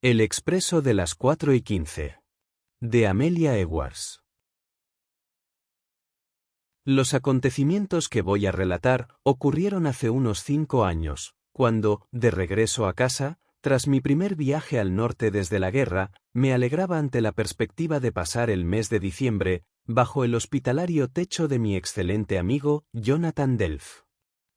El expreso de las 4:15. De Amelia Edwards. Los acontecimientos que voy a relatar ocurrieron hace unos 5 años, cuando, de regreso a casa, tras mi primer viaje al norte desde la guerra, me alegraba ante la perspectiva de pasar el mes de diciembre bajo el hospitalario techo de mi excelente amigo, Jonathan Delf.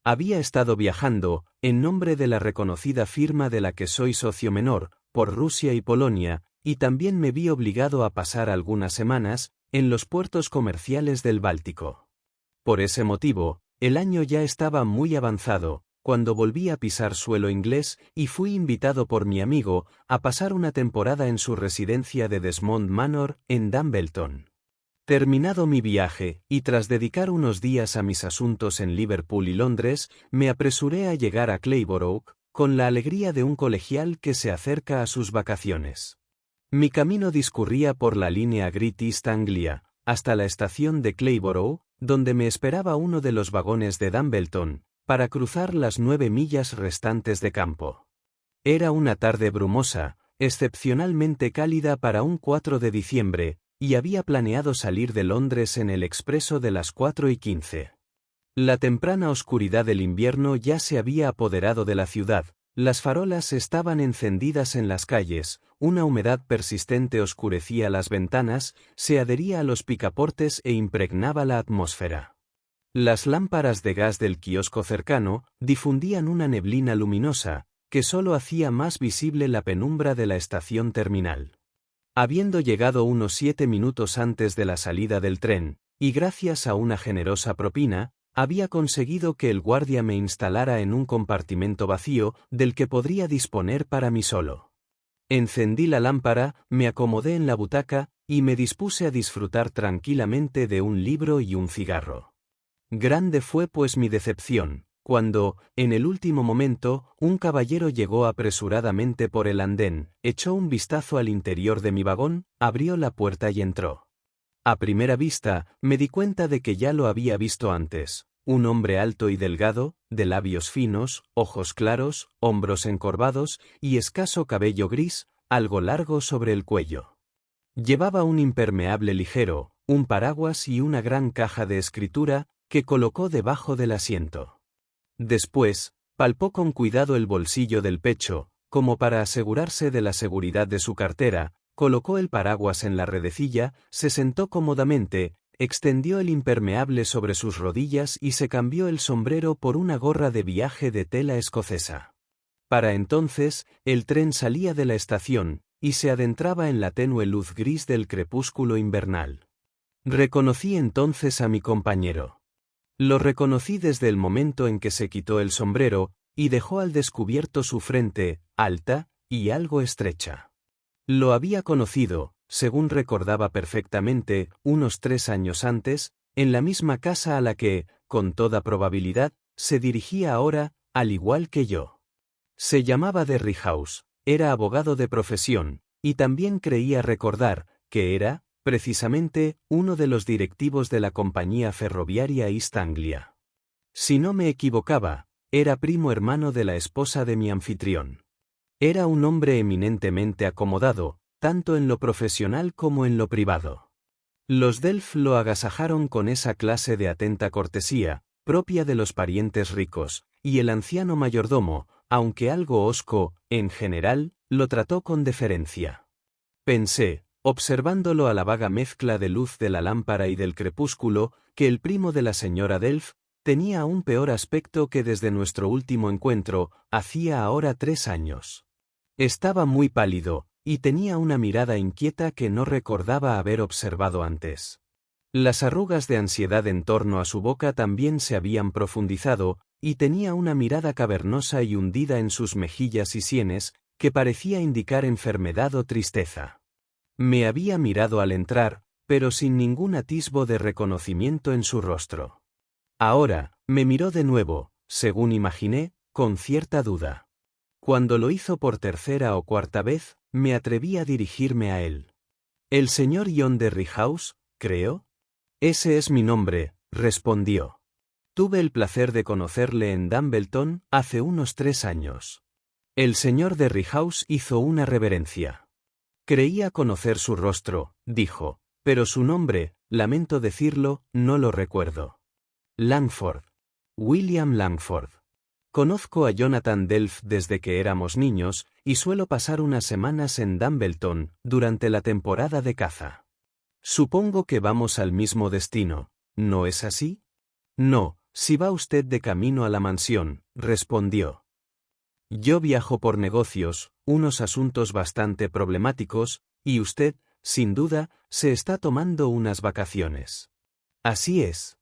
Había estado viajando, en nombre de la reconocida firma de la que soy socio menor, por Rusia y Polonia, y también me vi obligado a pasar algunas semanas en los puertos comerciales del Báltico. Por ese motivo, el año ya estaba muy avanzado, cuando volví a pisar suelo inglés y fui invitado por mi amigo a pasar una temporada en su residencia de Desmond Manor, en Dumbleton. Terminado mi viaje, y tras dedicar unos días a mis asuntos en Liverpool y Londres, me apresuré a llegar a Clayborough, con la alegría de un colegial que se acerca a sus vacaciones. Mi camino discurría por la línea Great East Anglia, hasta la estación de Clayborough, donde me esperaba uno de los vagones de Dumbleton, para cruzar las 9 millas restantes de campo. Era una tarde brumosa, excepcionalmente cálida para un 4 de diciembre, y había planeado salir de Londres en el expreso de las 4:15. La temprana oscuridad del invierno ya se había apoderado de la ciudad, las farolas estaban encendidas en las calles, una humedad persistente oscurecía las ventanas, se adhería a los picaportes e impregnaba la atmósfera. Las lámparas de gas del kiosco cercano difundían una neblina luminosa, que solo hacía más visible la penumbra de la estación terminal. Habiendo llegado unos 7 minutos antes de la salida del tren, y gracias a una generosa propina, había conseguido que el guardia me instalara en un compartimento vacío del que podría disponer para mí solo. Encendí la lámpara, me acomodé en la butaca, y me dispuse a disfrutar tranquilamente de un libro y un cigarro. Grande fue pues mi decepción, cuando, en el último momento, un caballero llegó apresuradamente por el andén, echó un vistazo al interior de mi vagón, abrió la puerta y entró. A primera vista, me di cuenta de que ya lo había visto antes, un hombre alto y delgado, de labios finos, ojos claros, hombros encorvados y escaso cabello gris, algo largo sobre el cuello. Llevaba un impermeable ligero, un paraguas y una gran caja de escritura, que colocó debajo del asiento. Después, palpó con cuidado el bolsillo del pecho, como para asegurarse de la seguridad de su cartera, colocó el paraguas en la redecilla, se sentó cómodamente, extendió el impermeable sobre sus rodillas y se cambió el sombrero por una gorra de viaje de tela escocesa. Para entonces, el tren salía de la estación, y se adentraba en la tenue luz gris del crepúsculo invernal. Reconocí entonces a mi compañero. Lo reconocí desde el momento en que se quitó el sombrero, y dejó al descubierto su frente, alta y algo estrecha. Lo había conocido, según recordaba perfectamente, unos 3 años antes, en la misma casa a la que, con toda probabilidad, se dirigía ahora, al igual que yo. Se llamaba Derry House, era abogado de profesión, y también creía recordar que era, precisamente, uno de los directivos de la compañía ferroviaria East Anglia. Si no me equivocaba, era primo hermano de la esposa de mi anfitrión. Era un hombre eminentemente acomodado, tanto en lo profesional como en lo privado. Los Delf lo agasajaron con esa clase de atenta cortesía, propia de los parientes ricos, y el anciano mayordomo, aunque algo hosco, en general, lo trató con deferencia. Pensé, observándolo a la vaga mezcla de luz de la lámpara y del crepúsculo, que el primo de la señora Delf tenía aún peor aspecto que desde nuestro último encuentro, hacía ahora 3 años. Estaba muy pálido, y tenía una mirada inquieta que no recordaba haber observado antes. Las arrugas de ansiedad en torno a su boca también se habían profundizado, y tenía una mirada cavernosa y hundida en sus mejillas y sienes, que parecía indicar enfermedad o tristeza. Me había mirado al entrar, pero sin ningún atisbo de reconocimiento en su rostro. Ahora, me miró de nuevo, según imaginé, con cierta duda. Cuando lo hizo por tercera o cuarta vez, me atreví a dirigirme a él. «¿El señor John Derry House, creo?» «Ese es mi nombre», respondió. «Tuve el placer de conocerle en Dumbleton hace unos 3 años». El señor de Rehouse hizo una reverencia. Creía conocer su rostro, dijo, pero su nombre, lamento decirlo, no lo recuerdo. Langford. William Langford. Conozco a Jonathan Delf desde que éramos niños, y suelo pasar unas semanas en Dumbleton, durante la temporada de caza. Supongo que vamos al mismo destino, ¿no es así? No, si va usted de camino a la mansión, respondió. Yo viajo por negocios, unos asuntos bastante problemáticos, y usted, sin duda, se está tomando unas vacaciones. Así es.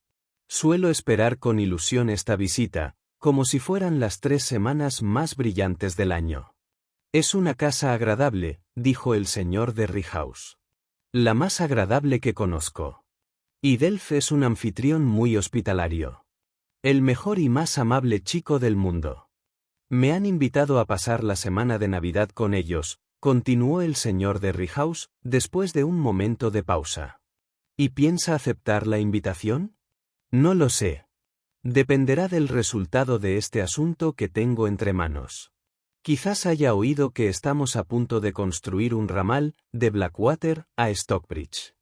Suelo esperar con ilusión esta visita, como si fueran las 3 semanas más brillantes del año. Es una casa agradable, dijo el señor de Rehouse. La más agradable que conozco. Y Delf es un anfitrión muy hospitalario. El mejor y más amable chico del mundo. Me han invitado a pasar la semana de Navidad con ellos, continuó el señor de Rehouse, después de un momento de pausa. ¿Y piensa aceptar la invitación? No lo sé. Dependerá del resultado de este asunto que tengo entre manos. Quizás haya oído que estamos a punto de construir un ramal, de Blackwater a Stockbridge.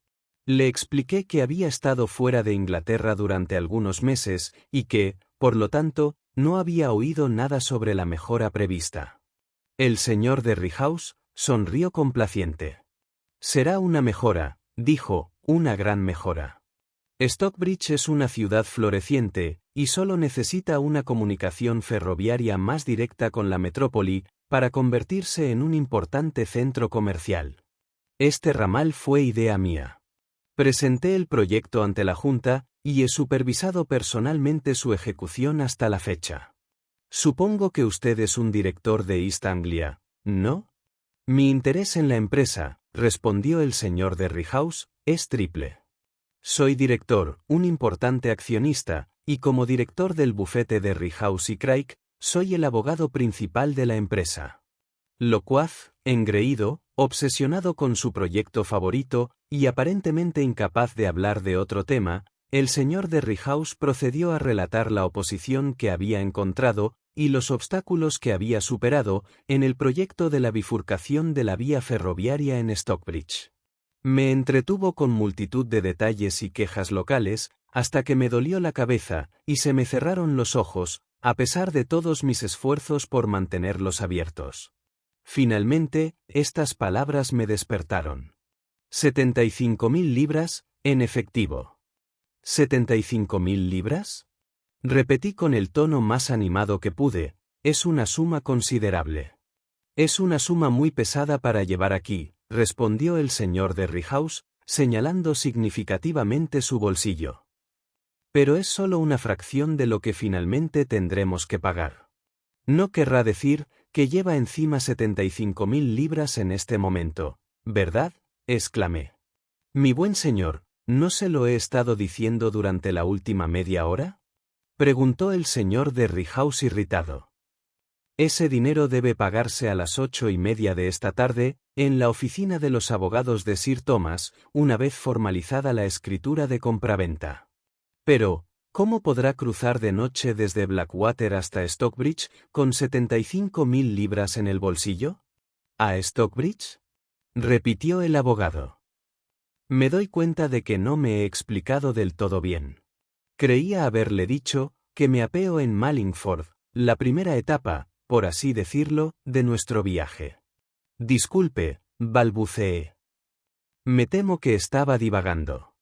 Le expliqué que había estado fuera de Inglaterra durante algunos meses, y que, por lo tanto, no había oído nada sobre la mejora prevista. El señor de Rehouse sonrió complaciente. Será una mejora, dijo, una gran mejora. Stockbridge es una ciudad floreciente, y solo necesita una comunicación ferroviaria más directa con la metrópoli, para convertirse en un importante centro comercial. Este ramal fue idea mía. Presenté el proyecto ante la Junta, y he supervisado personalmente su ejecución hasta la fecha. Supongo que usted es un director de East Anglia, ¿no? Mi interés en la empresa, respondió el señor de Rehouse, es triple. Soy director, un importante accionista, y como director del bufete de Rehouse y Craig, soy el abogado principal de la empresa. Locuaz, engreído, obsesionado con su proyecto favorito, y aparentemente incapaz de hablar de otro tema, el señor de Rehouse procedió a relatar la oposición que había encontrado, y los obstáculos que había superado, en el proyecto de la bifurcación de la vía ferroviaria en Stockbridge. Me entretuvo con multitud de detalles y quejas locales, hasta que me dolió la cabeza, y se me cerraron los ojos, a pesar de todos mis esfuerzos por mantenerlos abiertos. Finalmente, estas palabras me despertaron. 75.000 libras, en efectivo. ¿75.000 libras? Repetí con el tono más animado que pude, es una suma considerable. Es una suma muy pesada para llevar aquí, respondió el señor de Rehouse, señalando significativamente su bolsillo. Pero es solo una fracción de lo que finalmente tendremos que pagar. No querrá decir que lleva encima 75.000 libras en este momento, ¿verdad?, exclamé. Mi buen señor, ¿no se lo he estado diciendo durante la última media hora? Preguntó el señor de Rehouse irritado. Ese dinero debe pagarse a las 8:30 de esta tarde, en la oficina de los abogados de Sir Thomas, una vez formalizada la escritura de compraventa. Pero, ¿cómo podrá cruzar de noche desde Blackwater hasta Stockbridge, con 75.000 libras en el bolsillo? ¿A Stockbridge?, repitió el abogado. Me doy cuenta de que no me he explicado del todo bien. Creía haberle dicho que me apeo en Mallingford, la primera etapa, por así decirlo, de nuestro viaje. Disculpe, balbuceé. Me temo que estaba divagando.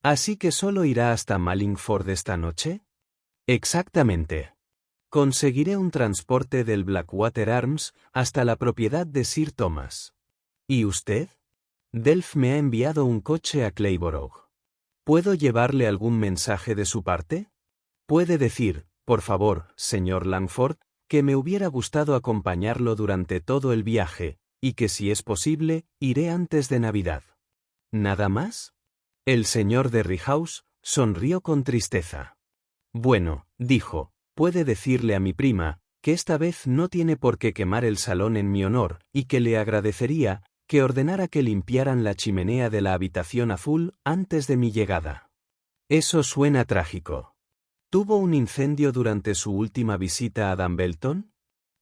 ¿Así que solo irá hasta Mallingford esta noche? Exactamente. Conseguiré un transporte del Blackwater Arms hasta la propiedad de Sir Thomas. ¿Y usted? Delf me ha enviado un coche a Clayborough. ¿Puedo llevarle algún mensaje de su parte? Puede decir, por favor, señor Langford, que me hubiera gustado acompañarlo durante todo el viaje, y que si es posible, iré antes de Navidad. ¿Nada más? El señor de Rehouse sonrió con tristeza. Bueno, dijo, puede decirle a mi prima, que esta vez no tiene por qué quemar el salón en mi honor, y que le agradecería que ordenara que limpiaran la chimenea de la habitación azul antes de mi llegada. Eso suena trágico. ¿Tuvo un incendio durante su última visita a Dumbleton?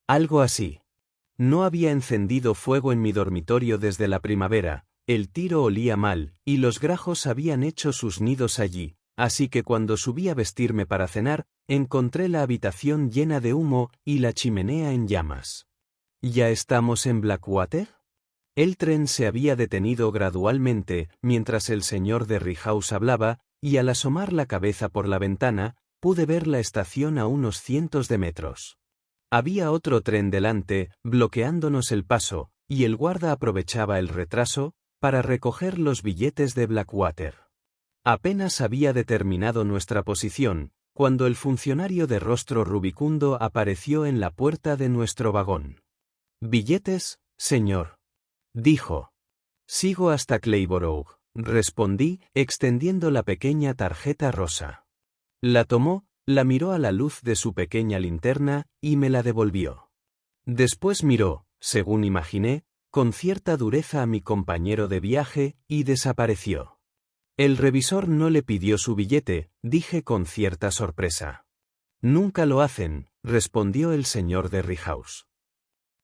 Algo así. No había encendido fuego en mi dormitorio desde la primavera, el tiro olía mal, y los grajos habían hecho sus nidos allí, así que cuando subí a vestirme para cenar, encontré la habitación llena de humo y la chimenea en llamas. ¿Ya estamos en Blackwater? El tren se había detenido gradualmente mientras el señor de Rithouse hablaba, y al asomar la cabeza por la ventana, pude ver la estación a unos cientos de metros. Había otro tren delante, bloqueándonos el paso, y el guarda aprovechaba el retraso para recoger los billetes de Blackwater. Apenas había determinado nuestra posición, cuando el funcionario de rostro rubicundo apareció en la puerta de nuestro vagón. «¿Billetes, señor?», dijo. «Sigo hasta Clayborough», respondí, extendiendo la pequeña tarjeta rosa. La tomó, la miró a la luz de su pequeña linterna, y me la devolvió. Después miró, según imaginé, con cierta dureza a mi compañero de viaje, y desapareció. «El revisor no le pidió su billete», dije con cierta sorpresa. «Nunca lo hacen», respondió el señor de Rithouse.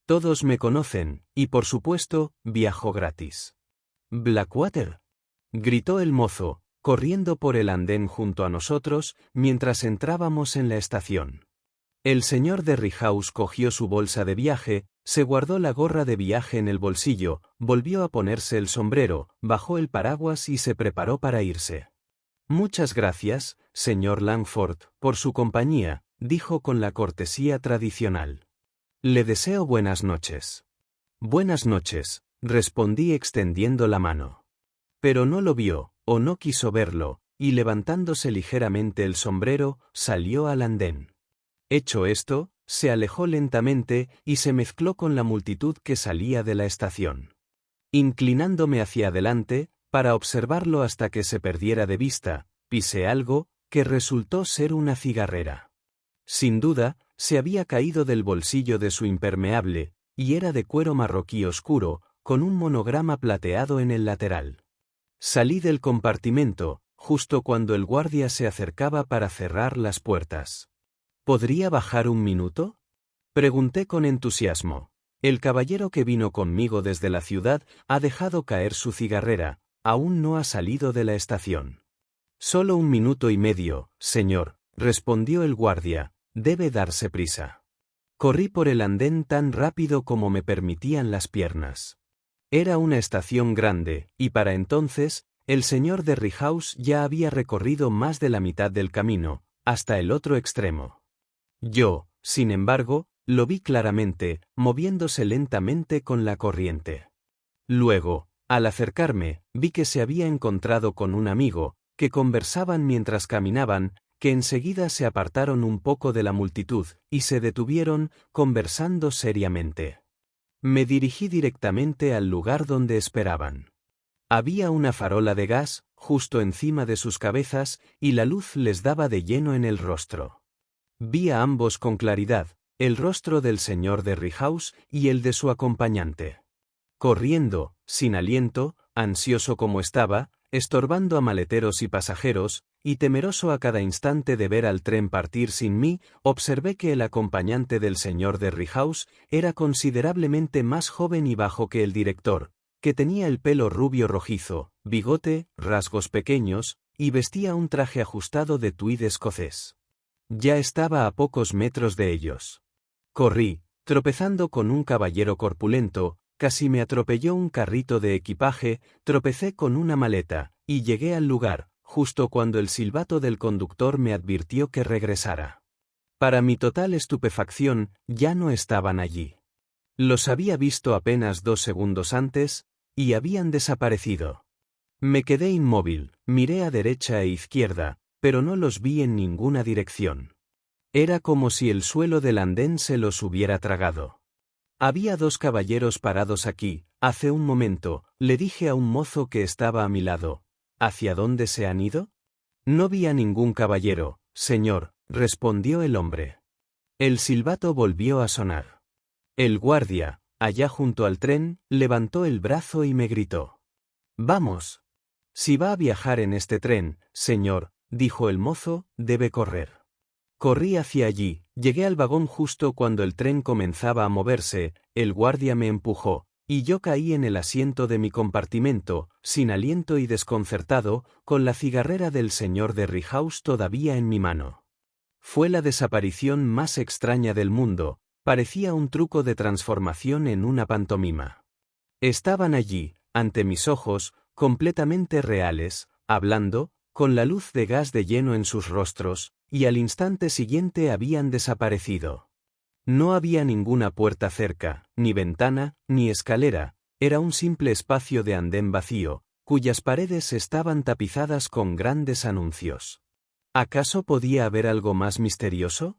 «Todos me conocen, y por supuesto, viajo gratis». «¿Blackwater?», gritó el mozo, corriendo por el andén junto a nosotros, mientras entrábamos en la estación. El señor de Rithouse cogió su bolsa de viaje, se guardó la gorra de viaje en el bolsillo, volvió a ponerse el sombrero, bajó el paraguas y se preparó para irse. «Muchas gracias, señor Langford, por su compañía», dijo con la cortesía tradicional. «Le deseo buenas noches». «Buenas noches», respondí extendiendo la mano. Pero no lo vio, o no quiso verlo, y levantándose ligeramente el sombrero, salió al andén. Hecho esto, se alejó lentamente y se mezcló con la multitud que salía de la estación. Inclinándome hacia adelante, para observarlo hasta que se perdiera de vista, pisé algo, que resultó ser una cigarrera. Sin duda, se había caído del bolsillo de su impermeable, y era de cuero marroquí oscuro, con un monograma plateado en el lateral. Salí del compartimento, justo cuando el guardia se acercaba para cerrar las puertas. «¿Podría bajar un minuto?», pregunté con entusiasmo. «El caballero que vino conmigo desde la ciudad ha dejado caer su cigarrera, aún no ha salido de la estación». «Solo 1 minuto y medio, señor», respondió el guardia, «debe darse prisa». Corrí por el andén tan rápido como me permitían las piernas. Era una estación grande, y para entonces, el señor de Rithouse ya había recorrido más de la mitad del camino, hasta el otro extremo. Yo, sin embargo, lo vi claramente, moviéndose lentamente con la corriente. Luego, al acercarme, vi que se había encontrado con un amigo, que conversaban mientras caminaban, que enseguida se apartaron un poco de la multitud, y se detuvieron, conversando seriamente. Me dirigí directamente al lugar donde esperaban. Había una farola de gas, justo encima de sus cabezas, y la luz les daba de lleno en el rostro. Vi a ambos con claridad, el rostro del señor de Rithouse y el de su acompañante. Corriendo, sin aliento, ansioso como estaba, estorbando a maleteros y pasajeros, y temeroso a cada instante de ver al tren partir sin mí, observé que el acompañante del señor de Rithouse era considerablemente más joven y bajo que el director, que tenía el pelo rubio rojizo, bigote, rasgos pequeños, y vestía un traje ajustado de tweed escocés. Ya estaba a pocos metros de ellos. Corrí, tropezando con un caballero corpulento, casi me atropelló un carrito de equipaje, tropecé con una maleta, y llegué al lugar, justo cuando el silbato del conductor me advirtió que regresara. Para mi total estupefacción, ya no estaban allí. Los había visto apenas 2 segundos antes, y habían desaparecido. Me quedé inmóvil, miré a derecha e izquierda, pero no los vi en ninguna dirección. Era como si el suelo del andén se los hubiera tragado. «Había 2 caballeros parados aquí, hace un momento», le dije a un mozo que estaba a mi lado. «¿Hacia dónde se han ido?». «No vi a ningún caballero, señor», respondió el hombre. El silbato volvió a sonar. El guardia, allá junto al tren, levantó el brazo y me gritó. «Vamos. Si va a viajar en este tren, señor», dijo el mozo, «debe correr». Corrí hacia allí, llegué al vagón justo cuando el tren comenzaba a moverse, el guardia me empujó, y yo caí en el asiento de mi compartimento, sin aliento y desconcertado, con la cigarrera del señor de Riehaus todavía en mi mano. Fue la desaparición más extraña del mundo, parecía un truco de transformación en una pantomima. Estaban allí, ante mis ojos, completamente reales, hablando, con la luz de gas de lleno en sus rostros, y al instante siguiente habían desaparecido. No había ninguna puerta cerca, ni ventana, ni escalera, era un simple espacio de andén vacío, cuyas paredes estaban tapizadas con grandes anuncios. ¿Acaso podía haber algo más misterioso?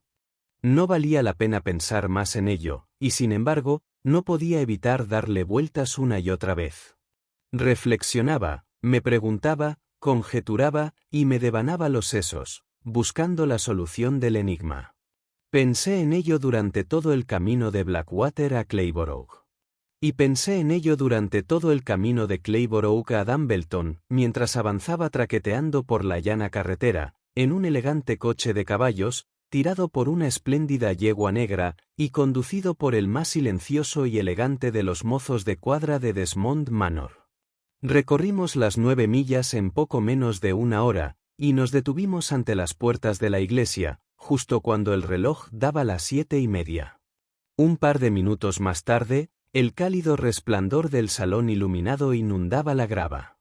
No valía la pena pensar más en ello, y sin embargo, no podía evitar darle vueltas una y otra vez. Reflexionaba, me preguntaba, conjeturaba, y me devanaba los sesos, buscando la solución del enigma. Pensé en ello durante todo el camino de Blackwater a Clayborough. Y pensé en ello durante todo el camino de Clayborough a Dumbleton, mientras avanzaba traqueteando por la llana carretera, en un elegante coche de caballos, tirado por una espléndida yegua negra, y conducido por el más silencioso y elegante de los mozos de cuadra de Desmond Manor. Recorrimos las 9 millas en poco menos de una hora, y nos detuvimos ante las puertas de la iglesia, justo cuando el reloj daba las 7:30. Un par de minutos más tarde, el cálido resplandor del salón iluminado inundaba la grava.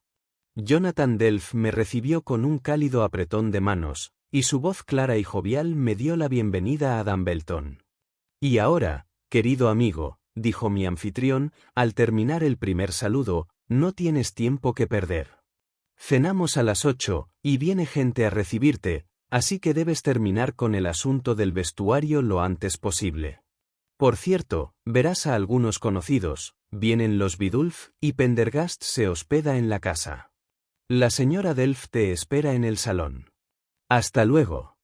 Jonathan Delf me recibió con un cálido apretón de manos, y su voz clara y jovial me dio la bienvenida a Dumbleton. Y ahora, querido amigo, dijo mi anfitrión, al terminar el primer saludo, no tienes tiempo que perder. Cenamos a las 8, y viene gente a recibirte, así que debes terminar con el asunto del vestuario lo antes posible. Por cierto, verás a algunos conocidos, vienen los Bidulph, y Pendergast se hospeda en la casa. La señora Delf te espera en el salón. Hasta luego.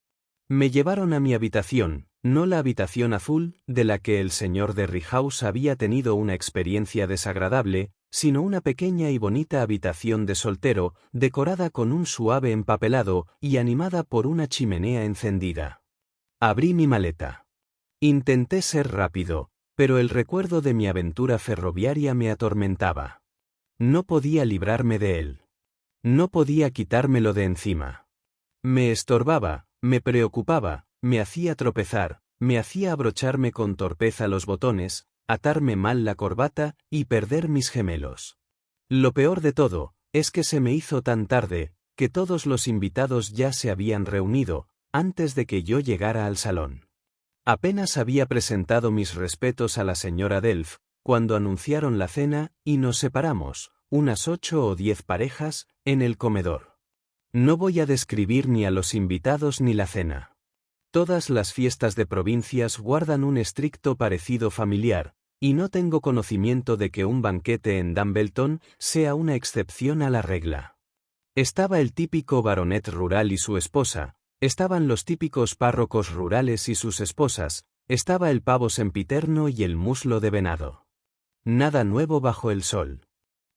Me llevaron a mi habitación, no la habitación azul, de la que el señor de Riehaus había tenido una experiencia desagradable, sino una pequeña y bonita habitación de soltero, decorada con un suave empapelado y animada por una chimenea encendida. Abrí mi maleta. Intenté ser rápido, pero el recuerdo de mi aventura ferroviaria me atormentaba. No podía librarme de él. No podía quitármelo de encima. Me estorbaba, me preocupaba, me hacía tropezar, me hacía abrocharme con torpeza los botones, atarme mal la corbata y perder mis gemelos. Lo peor de todo, es que se me hizo tan tarde, que todos los invitados ya se habían reunido, antes de que yo llegara al salón. Apenas había presentado mis respetos a la señora Delf, cuando anunciaron la cena, y nos separamos, unas 8 o 10 parejas, en el comedor. No voy a describir ni a los invitados ni la cena. Todas las fiestas de provincias guardan un estricto parecido familiar, y no tengo conocimiento de que un banquete en Dumbleton sea una excepción a la regla. Estaba el típico baronet rural y su esposa, estaban los típicos párrocos rurales y sus esposas, estaba el pavo sempiterno y el muslo de venado. Nada nuevo bajo el sol.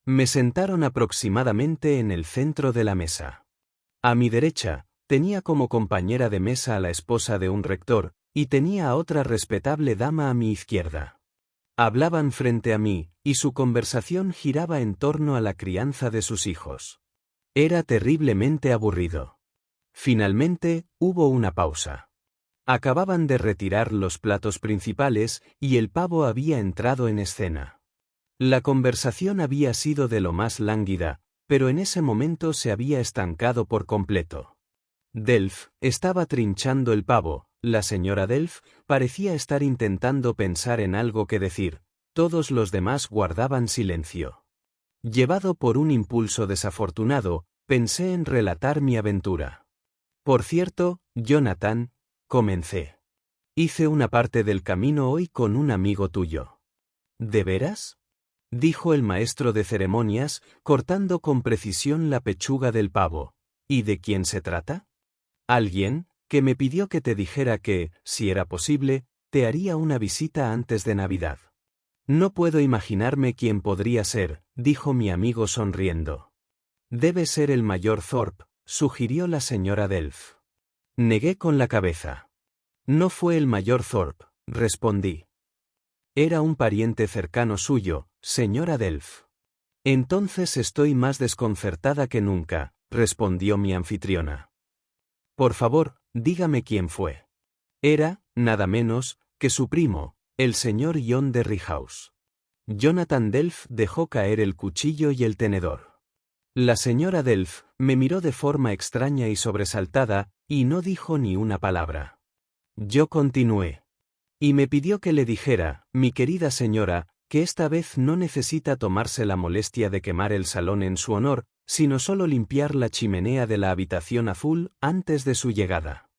Me sentaron aproximadamente en el centro de la mesa. A mi derecha, tenía como compañera de mesa a la esposa de un rector, y tenía a otra respetable dama a mi izquierda. Hablaban frente a mí, y su conversación giraba en torno a la crianza de sus hijos. Era terriblemente aburrido. Finalmente, hubo una pausa. Acababan de retirar los platos principales, y el pavo había entrado en escena. La conversación había sido de lo más lánguida, pero en ese momento se había estancado por completo. Delf estaba trinchando el pavo, la señora Delf parecía estar intentando pensar en algo que decir, todos los demás guardaban silencio. Llevado por un impulso desafortunado, pensé en relatar mi aventura. Por cierto, Jonathan, comencé. Hice una parte del camino hoy con un amigo tuyo. ¿De veras?, dijo el maestro de ceremonias, cortando con precisión la pechuga del pavo. ¿Y de quién se trata? Alguien, que me pidió que te dijera que, si era posible, te haría una visita antes de Navidad. No puedo imaginarme quién podría ser, dijo mi amigo sonriendo. Debe ser el mayor Thorpe, sugirió la señora Delf. Negué con la cabeza. No fue el mayor Thorpe, respondí. Era un pariente cercano suyo, señora Delf. Entonces estoy más desconcertada que nunca, respondió mi anfitriona. Por favor, dígame quién fue. Era, nada menos, que su primo, el señor John de Riehaus. Jonathan Delf dejó caer el cuchillo y el tenedor. La señora Delf me miró de forma extraña y sobresaltada, y no dijo ni una palabra. Yo continué. Y me pidió que le dijera, mi querida señora, que esta vez no necesita tomarse la molestia de quemar el salón en su honor, sino solo limpiar la chimenea de la habitación azul antes de su llegada.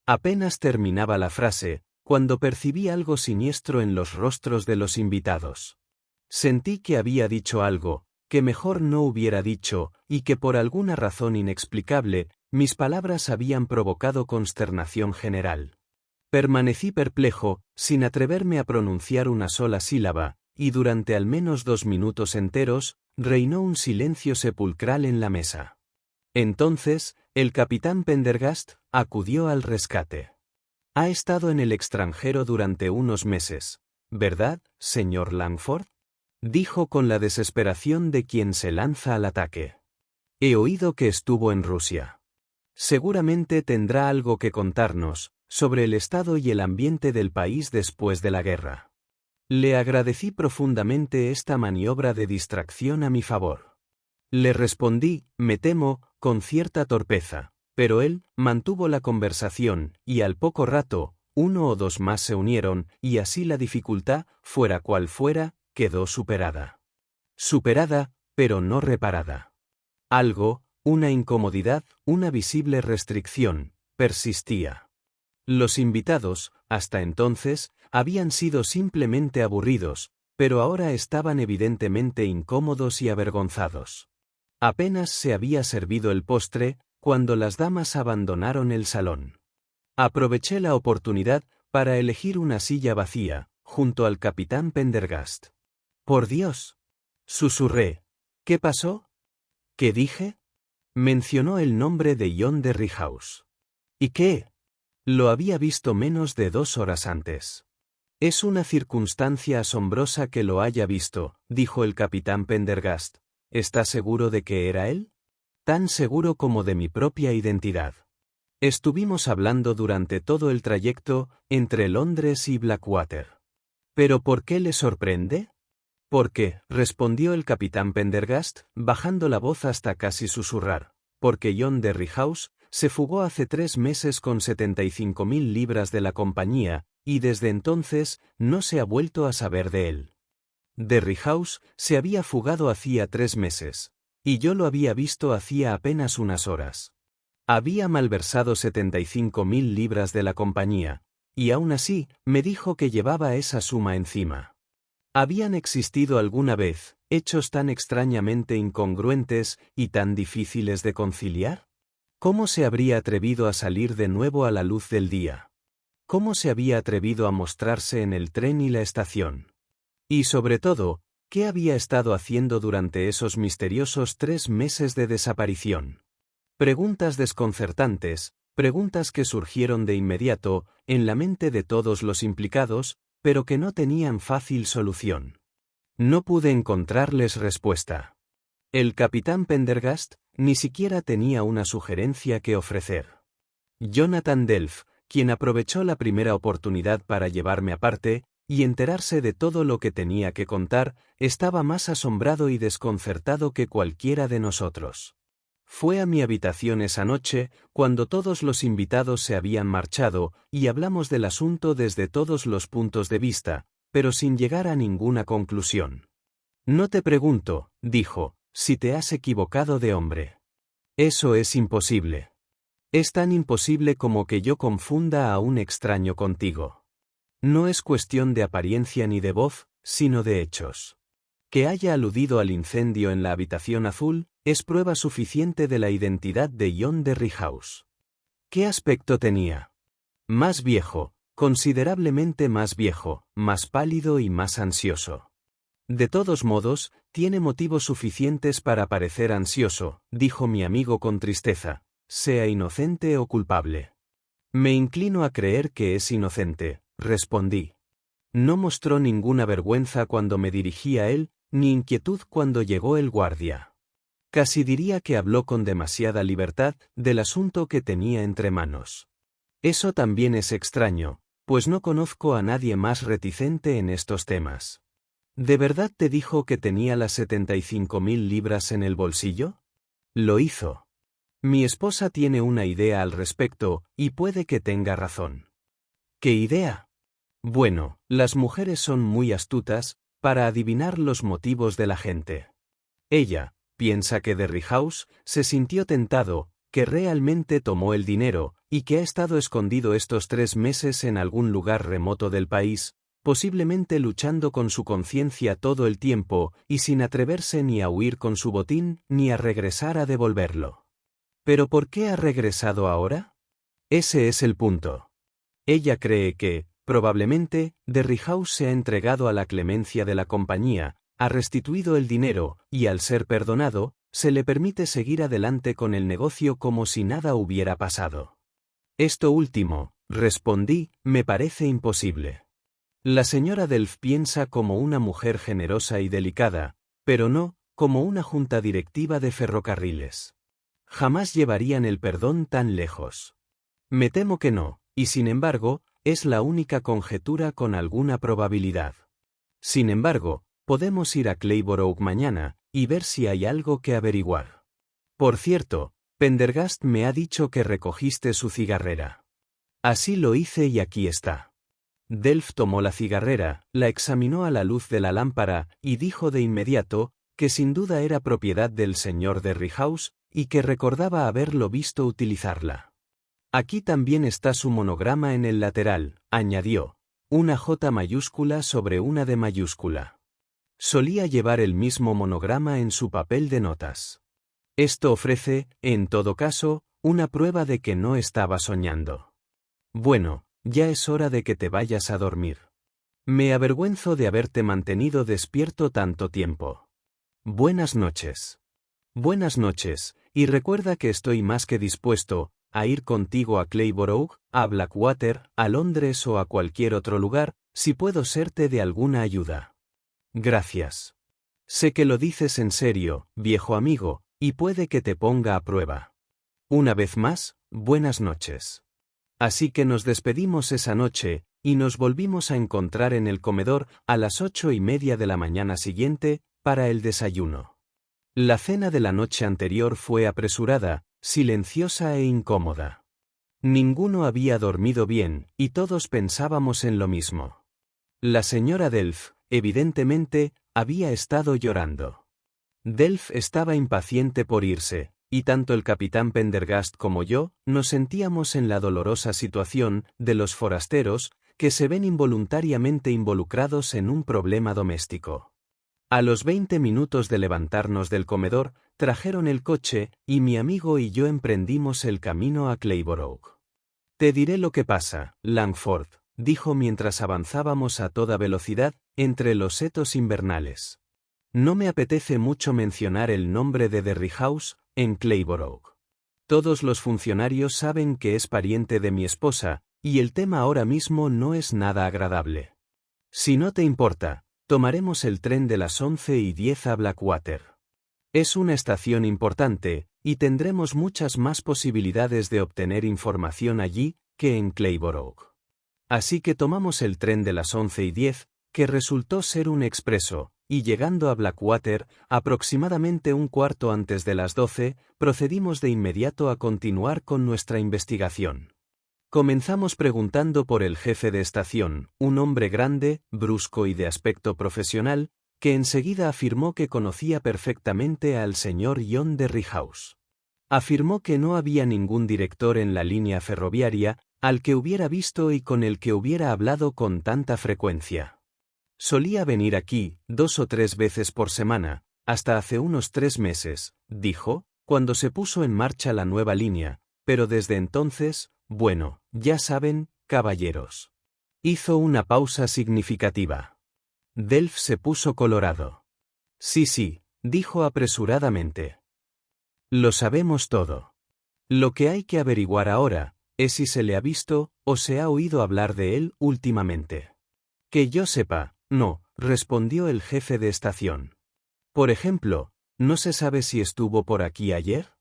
Apenas terminaba la frase, cuando percibí algo siniestro en los rostros de los invitados. Sentí que había dicho algo, que mejor no hubiera dicho, y que por alguna razón inexplicable, mis palabras habían provocado consternación general. Permanecí perplejo, sin atreverme a pronunciar una sola sílaba, y durante al menos 2 minutos enteros, reinó un silencio sepulcral en la mesa. Entonces, el capitán Pendergast acudió al rescate. Ha estado en el extranjero durante unos meses, ¿verdad, señor Langford? Dijo con la desesperación de quien se lanza al ataque. He oído que estuvo en Rusia. Seguramente tendrá algo que contarnos sobre el estado y el ambiente del país después de la guerra. Le agradecí profundamente esta maniobra de distracción a mi favor. Le respondí, me temo, con cierta torpeza, pero él mantuvo la conversación, y al poco rato, 1 o 2 más se unieron, y así la dificultad, fuera cual fuera, quedó superada. Superada, pero no reparada. Algo, una incomodidad, una visible restricción, persistía. Los invitados, hasta entonces, habían sido simplemente aburridos, pero ahora estaban evidentemente incómodos y avergonzados. Apenas se había servido el postre, cuando las damas abandonaron el salón. Aproveché la oportunidad para elegir una silla vacía, junto al capitán Pendergast. ¡Por Dios!, susurré. ¿Qué pasó? ¿Qué dije? Mencionó el nombre de John de Riehaus. ¿Y qué? Lo había visto menos de 2 horas antes. Es una circunstancia asombrosa que lo haya visto, dijo el capitán Pendergast. ¿Está seguro de que era él? Tan seguro como de mi propia identidad. Estuvimos hablando durante todo el trayecto entre Londres y Blackwater. ¿Pero por qué le sorprende? Porque, respondió el capitán Pendergast, bajando la voz hasta casi susurrar, porque John de Riehaus se fugó hace 3 meses con 75.000 libras de la compañía, y desde entonces no se ha vuelto a saber de él. De Riehaus se había fugado hacía 3 meses, y yo lo había visto hacía apenas unas horas. Había malversado 75.000 libras de la compañía, y aún así me dijo que llevaba esa suma encima. ¿Habían existido alguna vez hechos tan extrañamente incongruentes y tan difíciles de conciliar? ¿Cómo se habría atrevido a salir de nuevo a la luz del día? ¿Cómo se había atrevido a mostrarse en el tren y la estación? Y sobre todo, ¿qué había estado haciendo durante esos misteriosos 3 meses de desaparición? Preguntas desconcertantes, preguntas que surgieron de inmediato en la mente de todos los implicados, pero que no tenían fácil solución. No pude encontrarles respuesta. El capitán Pendergast ni siquiera tenía una sugerencia que ofrecer. Jonathan Delf, quien aprovechó la primera oportunidad para llevarme aparte y enterarse de todo lo que tenía que contar, estaba más asombrado y desconcertado que cualquiera de nosotros. Fue a mi habitación esa noche, cuando todos los invitados se habían marchado, y hablamos del asunto desde todos los puntos de vista, pero sin llegar a ninguna conclusión. No te pregunto, dijo, si te has equivocado de hombre. Eso es imposible. Es tan imposible como que yo confunda a un extraño contigo. No es cuestión de apariencia ni de voz, sino de hechos. Que haya aludido al incendio en la habitación azul es prueba suficiente de la identidad de John de Riehaus. ¿Qué aspecto tenía? Más viejo, considerablemente más viejo, más pálido y más ansioso. De todos modos, tiene motivos suficientes para parecer ansioso, dijo mi amigo con tristeza, sea inocente o culpable. Me inclino a creer que es inocente, respondí. No mostró ninguna vergüenza cuando me dirigí a él, ni inquietud cuando llegó el guardia. Casi diría que habló con demasiada libertad del asunto que tenía entre manos. Eso también es extraño, pues no conozco a nadie más reticente en estos temas. ¿De verdad te dijo que tenía las 75.000 libras en el bolsillo? Lo hizo. Mi esposa tiene una idea al respecto, y puede que tenga razón. ¿Qué idea? Bueno, las mujeres son muy astutas para adivinar los motivos de la gente. Ella piensa que Derryhouse se sintió tentado, que realmente tomó el dinero, y que ha estado escondido estos 3 meses en algún lugar remoto del país, posiblemente luchando con su conciencia todo el tiempo, y sin atreverse ni a huir con su botín, ni a regresar a devolverlo. ¿Pero por qué ha regresado ahora? Ese es el punto. Ella cree que, probablemente, Derryhouse se ha entregado a la clemencia de la compañía, ha restituido el dinero, y al ser perdonado, se le permite seguir adelante con el negocio como si nada hubiera pasado. Esto último, respondí, me parece imposible. La señora Delf piensa como una mujer generosa y delicada, pero no como una junta directiva de ferrocarriles. Jamás llevarían el perdón tan lejos. Me temo que no, y sin embargo, es la única conjetura con alguna probabilidad. Sin embargo, podemos ir a Clayborough mañana y ver si hay algo que averiguar. Por cierto, Pendergast me ha dicho que recogiste su cigarrera. Así lo hice y aquí está. Delf tomó la cigarrera, la examinó a la luz de la lámpara y dijo de inmediato que sin duda era propiedad del señor Derryhouse y que recordaba haberlo visto utilizarla. Aquí también está su monograma en el lateral, añadió, una J mayúscula sobre una D mayúscula. Solía llevar el mismo monograma en su papel de notas. Esto ofrece, en todo caso, una prueba de que no estaba soñando. Bueno, ya es hora de que te vayas a dormir. Me avergüenzo de haberte mantenido despierto tanto tiempo. Buenas noches. Buenas noches, y recuerda que estoy más que dispuesto a ir contigo a Clayborough, a Blackwater, a Londres o a cualquier otro lugar, si puedo serte de alguna ayuda. Gracias. Sé que lo dices en serio, viejo amigo, y puede que te ponga a prueba. Una vez más, buenas noches. Así que nos despedimos esa noche, y nos volvimos a encontrar en el comedor a las 8:30 de la mañana siguiente, para el desayuno. La cena de la noche anterior fue apresurada, silenciosa e incómoda. Ninguno había dormido bien, y todos pensábamos en lo mismo. La señora Delf, evidentemente, había estado llorando. Delf estaba impaciente por irse, y tanto el capitán Pendergast como yo nos sentíamos en la dolorosa situación de los forasteros que se ven involuntariamente involucrados en un problema doméstico. A los 20 minutos de levantarnos del comedor, trajeron el coche, y mi amigo y yo emprendimos el camino a Clayborough. Te diré lo que pasa, Langford, dijo mientras avanzábamos a toda velocidad entre los setos invernales. No me apetece mucho mencionar el nombre de Derryhouse en Clayborough. Todos los funcionarios saben que es pariente de mi esposa, y el tema ahora mismo no es nada agradable. Si no te importa, tomaremos el tren de las 11:10 a Blackwater. Es una estación importante, y tendremos muchas más posibilidades de obtener información allí que en Clayborough. Así que tomamos el tren de las 11:10, que resultó ser un expreso, y llegando a Blackwater, aproximadamente un cuarto antes de las 12, procedimos de inmediato a continuar con nuestra investigación. Comenzamos preguntando por el jefe de estación, un hombre grande, brusco y de aspecto profesional, que enseguida afirmó que conocía perfectamente al señor John Derryhouse. Afirmó que no había ningún director en la línea ferroviaria al que hubiera visto y con el que hubiera hablado con tanta frecuencia. Solía venir aquí 2 o 3 veces por semana, hasta hace unos 3 meses, dijo, cuando se puso en marcha la nueva línea, pero desde entonces, bueno, ya saben, caballeros. Hizo una pausa significativa. Delf se puso colorado. Sí, dijo apresuradamente. Lo sabemos todo. Lo que hay que averiguar ahora, ¿Es si se le ha visto, o se ha oído hablar de él últimamente? Que yo sepa, no, respondió el jefe de estación. Por ejemplo, ¿no se sabe si estuvo por aquí ayer?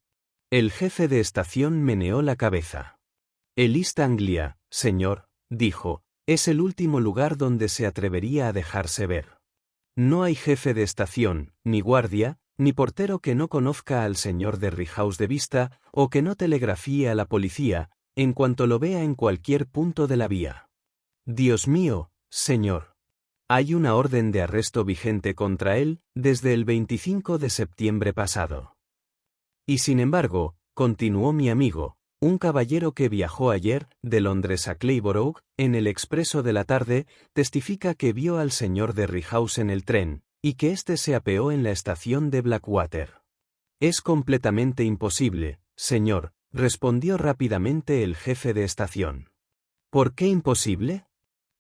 El jefe de estación meneó la cabeza. El East Anglia, señor, dijo, es el último lugar donde se atrevería a dejarse ver. No hay jefe de estación, ni guardia, ni portero que no conozca al señor de Riehaus de vista, o que no telegrafíe a la policía, en cuanto lo vea en cualquier punto de la vía. Dios mío, señor. Hay una orden de arresto vigente contra él, desde el 25 de septiembre pasado. Y sin embargo, continuó mi amigo, un caballero que viajó ayer, de Londres a Clayborough, en el expreso de la tarde, testifica que vio al señor de Riehaus en el tren, y que éste se apeó en la estación de Blackwater. Es completamente imposible, señor, respondió rápidamente el jefe de estación. ¿Por qué imposible?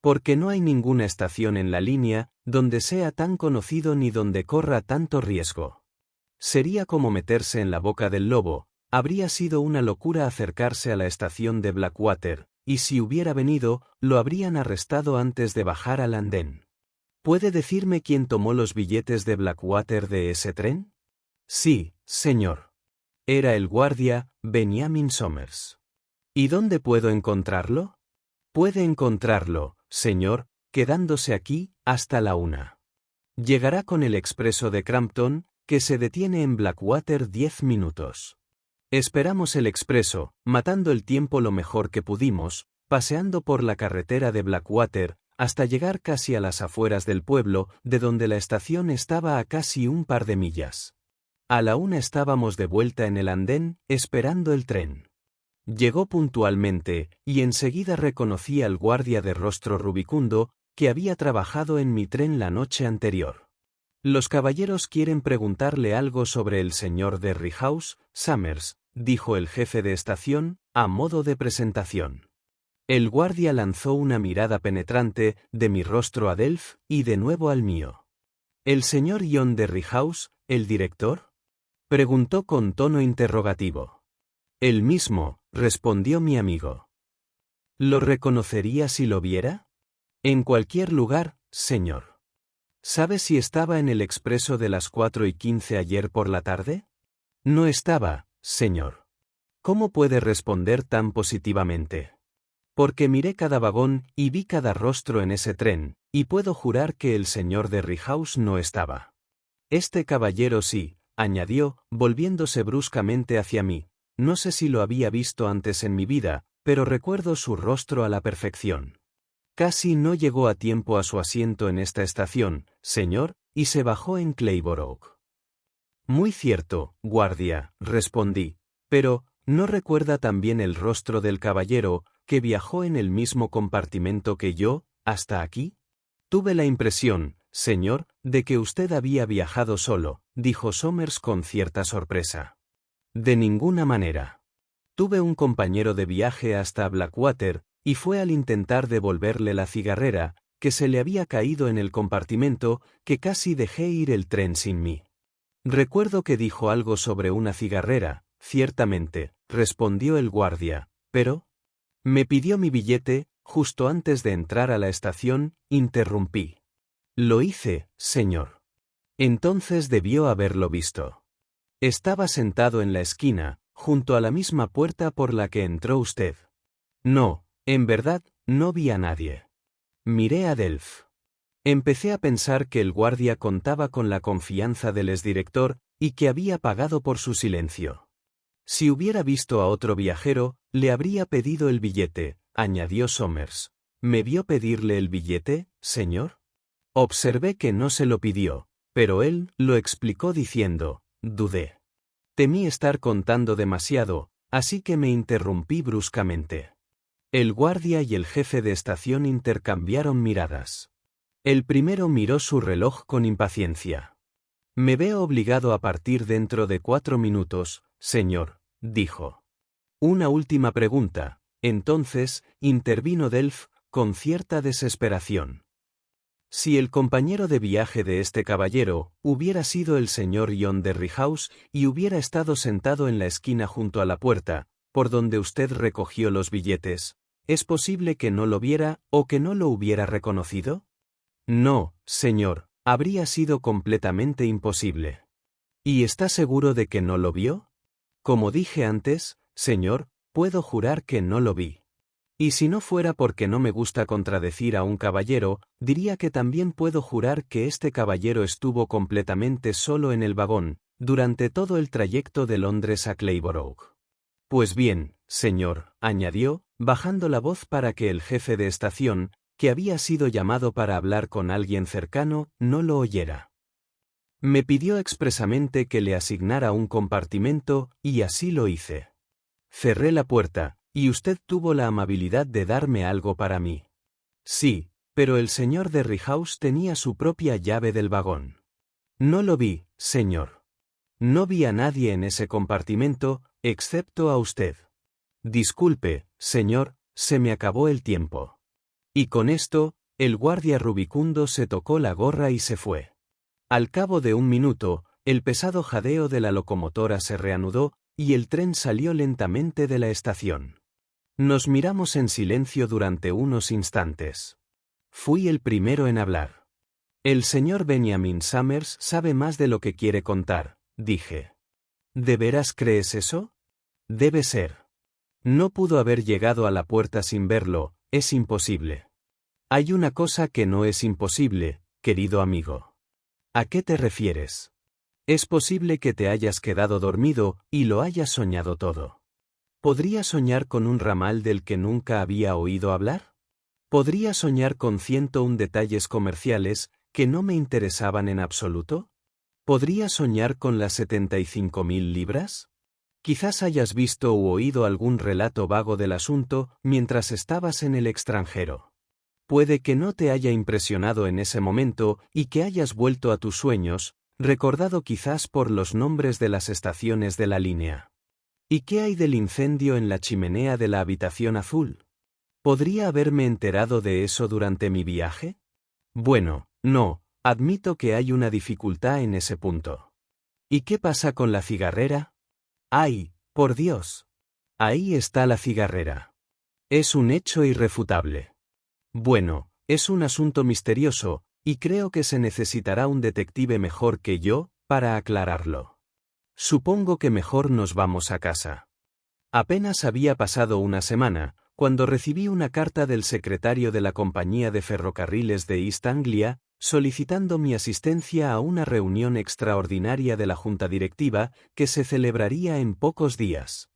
Porque no hay ninguna estación en la línea, donde sea tan conocido ni donde corra tanto riesgo. Sería como meterse en la boca del lobo. Habría sido una locura acercarse a la estación de Blackwater, y si hubiera venido, lo habrían arrestado antes de bajar al andén. ¿Puede decirme quién tomó los billetes de Blackwater de ese tren? Sí, señor. Era el guardia, Benjamin Somers. ¿Y dónde puedo encontrarlo? Puede encontrarlo, señor, quedándose aquí, hasta la 1. Llegará con el expreso de Crampton, que se detiene en Blackwater 10 minutos. Esperamos el expreso, matando el tiempo lo mejor que pudimos, paseando por la carretera de Blackwater, hasta llegar casi a las afueras del pueblo, de donde la estación estaba a casi un par de millas. A la 1 estábamos de vuelta en el andén, esperando el tren. Llegó puntualmente, y enseguida reconocí al guardia de rostro rubicundo, que había trabajado en mi tren la noche anterior. Los caballeros quieren preguntarle algo sobre el señor de Riehaus, Somers, dijo el jefe de estación, a modo de presentación. El guardia lanzó una mirada penetrante, de mi rostro a Delph, y de nuevo al mío. ¿El señor John de Riehaus, el director? Preguntó con tono interrogativo. El mismo, respondió mi amigo. ¿Lo reconocería si lo viera? En cualquier lugar, señor. ¿Sabe si estaba en el expreso de las 4:15 ayer por la tarde? No estaba, señor. ¿Cómo puede responder tan positivamente? Porque miré cada vagón y vi cada rostro en ese tren, y puedo jurar que el señor de Riehaus no estaba. Este caballero sí, añadió, volviéndose bruscamente hacia mí. No sé si lo había visto antes en mi vida, pero recuerdo su rostro a la perfección. Casi no llegó a tiempo a su asiento en esta estación, señor, y se bajó en Clayborough. Muy cierto, guardia, respondí, pero, ¿no recuerda también el rostro del caballero, que viajó en el mismo compartimento que yo, hasta aquí? Tuve la impresión, señor, de que usted había viajado solo, dijo Somers con cierta sorpresa. De ninguna manera. Tuve un compañero de viaje hasta Blackwater, y fue al intentar devolverle la cigarrera, que se le había caído en el compartimento, que casi dejé ir el tren sin mí. Recuerdo que dijo algo sobre una cigarrera, ciertamente, respondió el guardia, pero... Me pidió mi billete, justo antes de entrar a la estación, interrumpí. Lo hice, señor. Entonces debió haberlo visto. Estaba sentado en la esquina, junto a la misma puerta por la que entró usted. No, en verdad, no vi a nadie. Miré a Delph. Empecé a pensar que el guardia contaba con la confianza del exdirector y que había pagado por su silencio. Si hubiera visto a otro viajero, le habría pedido el billete, añadió Somers. ¿Me vio pedirle el billete, señor? Observé que no se lo pidió, pero él lo explicó diciendo, dudé. Temí estar contando demasiado, así que me interrumpí bruscamente. El guardia y el jefe de estación intercambiaron miradas. El primero miró su reloj con impaciencia. Me veo obligado a partir dentro de 4 minutos, señor, dijo. Una última pregunta. Entonces, intervino Delph, con cierta desesperación. Si el compañero de viaje de este caballero hubiera sido el señor John de Riehaus y hubiera estado sentado en la esquina junto a la puerta, por donde usted recogió los billetes, ¿es posible que no lo viera o que no lo hubiera reconocido? No, señor, habría sido completamente imposible. ¿Y está seguro de que no lo vio? Como dije antes, señor, puedo jurar que no lo vi. Y si no fuera porque no me gusta contradecir a un caballero, diría que también puedo jurar que este caballero estuvo completamente solo en el vagón, durante todo el trayecto de Londres a Clayborough. Pues bien, señor, añadió, bajando la voz para que el jefe de estación, que había sido llamado para hablar con alguien cercano, no lo oyera. Me pidió expresamente que le asignara un compartimento, y así lo hice. Cerré la puerta, y usted tuvo la amabilidad de darme algo para mí. Sí, pero el señor de Derryhouse tenía su propia llave del vagón. No lo vi, señor. No vi a nadie en ese compartimento, excepto a usted. Disculpe, señor, se me acabó el tiempo. Y con esto, el guardia rubicundo se tocó la gorra y se fue. Al cabo de un minuto, el pesado jadeo de la locomotora se reanudó, y el tren salió lentamente de la estación. Nos miramos en silencio durante unos instantes. Fui el primero en hablar. El señor Benjamin Summers sabe más de lo que quiere contar, dije. ¿De veras crees eso? Debe ser. No pudo haber llegado a la puerta sin verlo, es imposible. Hay una cosa que no es imposible, querido amigo. ¿A qué te refieres? Es posible que te hayas quedado dormido y lo hayas soñado todo. ¿Podría soñar con un ramal del que nunca había oído hablar? ¿Podría soñar con 101 detalles comerciales que no me interesaban en absoluto? ¿Podría soñar con las 75.000 libras? Quizás hayas visto u oído algún relato vago del asunto mientras estabas en el extranjero. Puede que no te haya impresionado en ese momento y que hayas vuelto a tus sueños, recordado quizás por los nombres de las estaciones de la línea. ¿Y qué hay del incendio en la chimenea de la habitación azul? ¿Podría haberme enterado de eso durante mi viaje? Bueno, no, admito que hay una dificultad en ese punto. ¿Y qué pasa con la cigarrera? ¡Ay, por Dios! Ahí está la cigarrera. Es un hecho irrefutable. Bueno, es un asunto misterioso, y creo que se necesitará un detective mejor que yo, para aclararlo. Supongo que mejor nos vamos a casa. Apenas había pasado una semana, cuando recibí una carta del secretario de la Compañía de Ferrocarriles de East Anglia, solicitando mi asistencia a una reunión extraordinaria de la Junta Directiva que se celebraría en pocos días.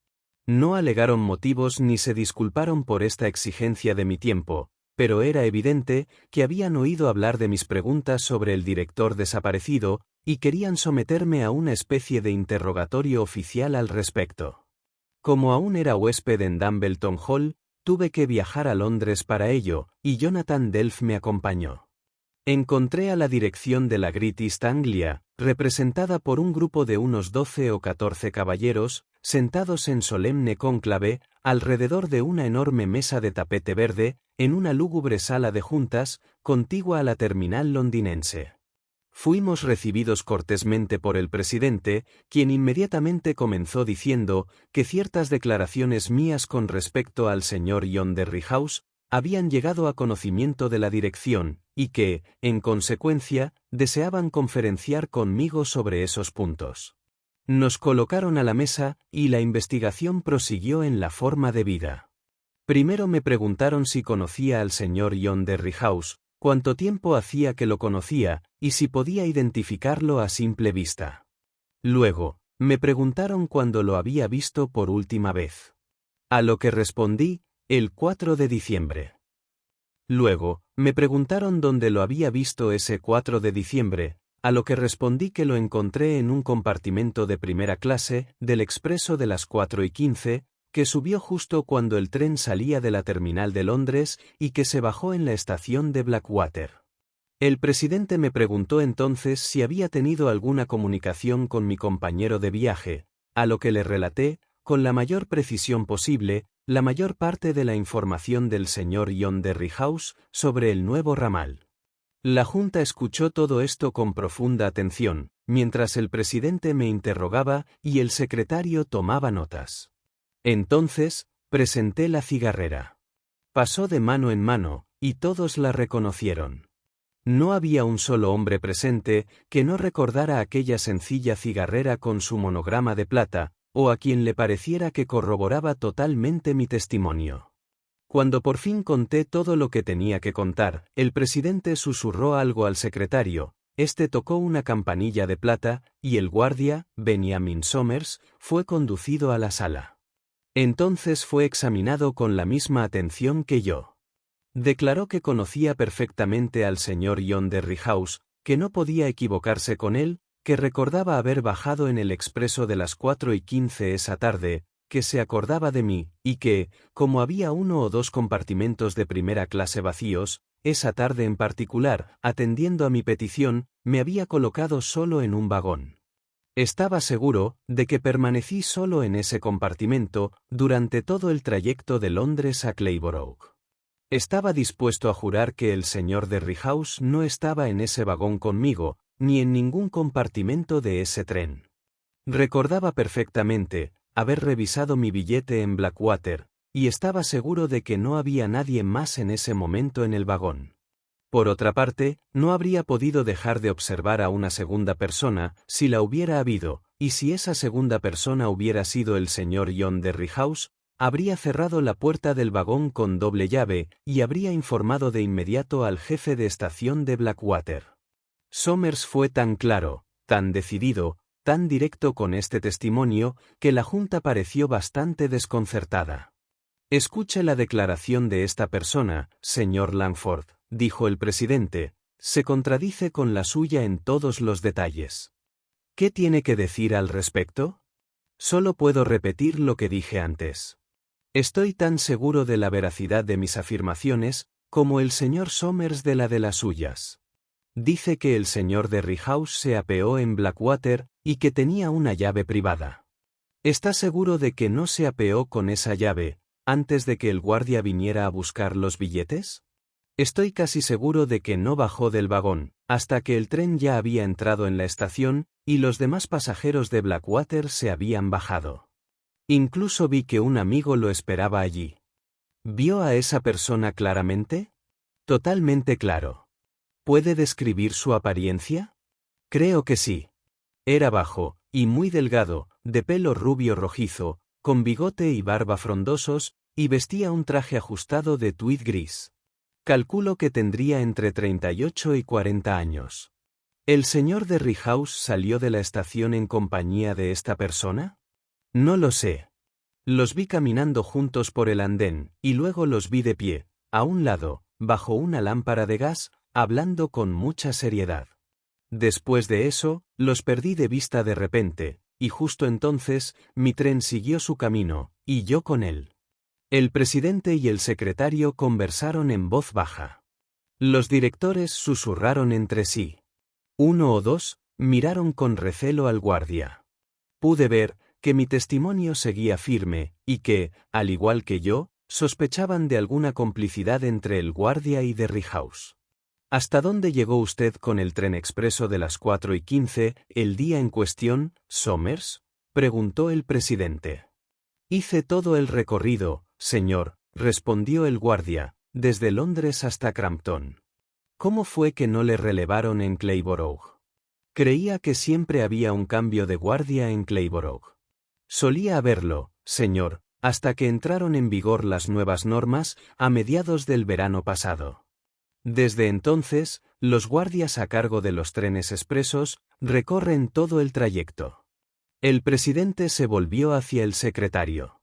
No alegaron motivos ni se disculparon por esta exigencia de mi tiempo, pero era evidente que habían oído hablar de mis preguntas sobre el director desaparecido y querían someterme a una especie de interrogatorio oficial al respecto. Como aún era huésped en Dumbleton Hall, tuve que viajar a Londres para ello, y Jonathan Delf me acompañó. Encontré a la dirección de la Great East Anglia, representada por un grupo de unos 12 o 14 caballeros, sentados en solemne cónclave, alrededor de una enorme mesa de tapete verde, en una lúgubre sala de juntas, contigua a la terminal londinense. Fuimos recibidos cortésmente por el presidente, quien inmediatamente comenzó diciendo que ciertas declaraciones mías con respecto al señor John Derryhouse habían llegado a conocimiento de la dirección, y que, en consecuencia, deseaban conferenciar conmigo sobre esos puntos. Nos colocaron a la mesa, y la investigación prosiguió en la forma debida. Primero me preguntaron si conocía al señor John Derryhouse, cuánto tiempo hacía que lo conocía, y si podía identificarlo a simple vista. Luego, me preguntaron cuándo lo había visto por última vez. A lo que respondí, el 4 de diciembre. Luego, me preguntaron dónde lo había visto ese 4 de diciembre, a lo que respondí que lo encontré en un compartimento de primera clase del expreso de las 4:15, que subió justo cuando el tren salía de la terminal de Londres y que se bajó en la estación de Blackwater. El presidente me preguntó entonces si había tenido alguna comunicación con mi compañero de viaje, a lo que le relaté, con la mayor precisión posible, la mayor parte de la información del señor John Derryhouse sobre el nuevo ramal. La Junta escuchó todo esto con profunda atención, mientras el presidente me interrogaba y el secretario tomaba notas. Entonces, presenté la cigarrera. Pasó de mano en mano, y todos la reconocieron. No había un solo hombre presente que no recordara aquella sencilla cigarrera con su monograma de plata, o a quien le pareciera que corroboraba totalmente mi testimonio. Cuando por fin conté todo lo que tenía que contar, el presidente susurró algo al secretario, este tocó una campanilla de plata, y el guardia, Benjamin Somers, fue conducido a la sala. Entonces fue examinado con la misma atención que yo. Declaró que conocía perfectamente al señor John Derryhouse, que no podía equivocarse con él, que recordaba haber bajado en el expreso de las 4:15 esa tarde, que se acordaba de mí, y que, como había 1 o 2 compartimentos de primera clase vacíos, esa tarde en particular, atendiendo a mi petición, me había colocado solo en un vagón. Estaba seguro de que permanecí solo en ese compartimento durante todo el trayecto de Londres a Clayborough. Estaba dispuesto a jurar que el señor Derryhouse no estaba en ese vagón conmigo, ni en ningún compartimento de ese tren. Recordaba perfectamente haber revisado mi billete en Blackwater, y estaba seguro de que no había nadie más en ese momento en el vagón. Por otra parte, no habría podido dejar de observar a una segunda persona, si la hubiera habido, y si esa segunda persona hubiera sido el señor John Derryhouse, habría cerrado la puerta del vagón con doble llave y habría informado de inmediato al jefe de estación de Blackwater. Somers fue tan claro, tan decidido, tan directo con este testimonio, que la Junta pareció bastante desconcertada. Escuche la declaración de esta persona, señor Langford, dijo el presidente, se contradice con la suya en todos los detalles. ¿Qué tiene que decir al respecto? Solo puedo repetir lo que dije antes. Estoy tan seguro de la veracidad de mis afirmaciones, como el señor Somers de las suyas. Dice que el señor Derryhouse se apeó en Blackwater y que tenía una llave privada. ¿Está seguro de que no se apeó con esa llave antes de que el guardia viniera a buscar los billetes? Estoy casi seguro de que no bajó del vagón, hasta que el tren ya había entrado en la estación y los demás pasajeros de Blackwater se habían bajado. Incluso vi que un amigo lo esperaba allí. ¿Vio a esa persona claramente? Totalmente claro. ¿Puede describir su apariencia? Creo que sí. Era bajo, y muy delgado, de pelo rubio rojizo, con bigote y barba frondosos, y vestía un traje ajustado de tweed gris. Calculo que tendría entre 38 y 40 años. ¿El señor Derryhouse salió de la estación en compañía de esta persona? No lo sé. Los vi caminando juntos por el andén, y luego los vi de pie, a un lado, bajo una lámpara de gas, hablando con mucha seriedad. Después de eso, los perdí de vista de repente, y justo entonces, mi tren siguió su camino, y yo con él. El presidente y el secretario conversaron en voz baja. Los directores susurraron entre sí. 1 o 2 miraron con recelo al guardia. Pude ver que mi testimonio seguía firme, y que, al igual que yo, sospechaban de alguna complicidad entre el guardia y Derryhouse. ¿Hasta dónde llegó usted con el tren expreso de las 4:15, el día en cuestión, Somers? Preguntó el presidente. Hice todo el recorrido, señor, respondió el guardia, desde Londres hasta Crampton. ¿Cómo fue que no le relevaron en Clayborough? Creía que siempre había un cambio de guardia en Clayborough. Solía haberlo, señor, hasta que entraron en vigor las nuevas normas a mediados del verano pasado. Desde entonces, los guardias a cargo de los trenes expresos recorren todo el trayecto. El presidente se volvió hacia el secretario.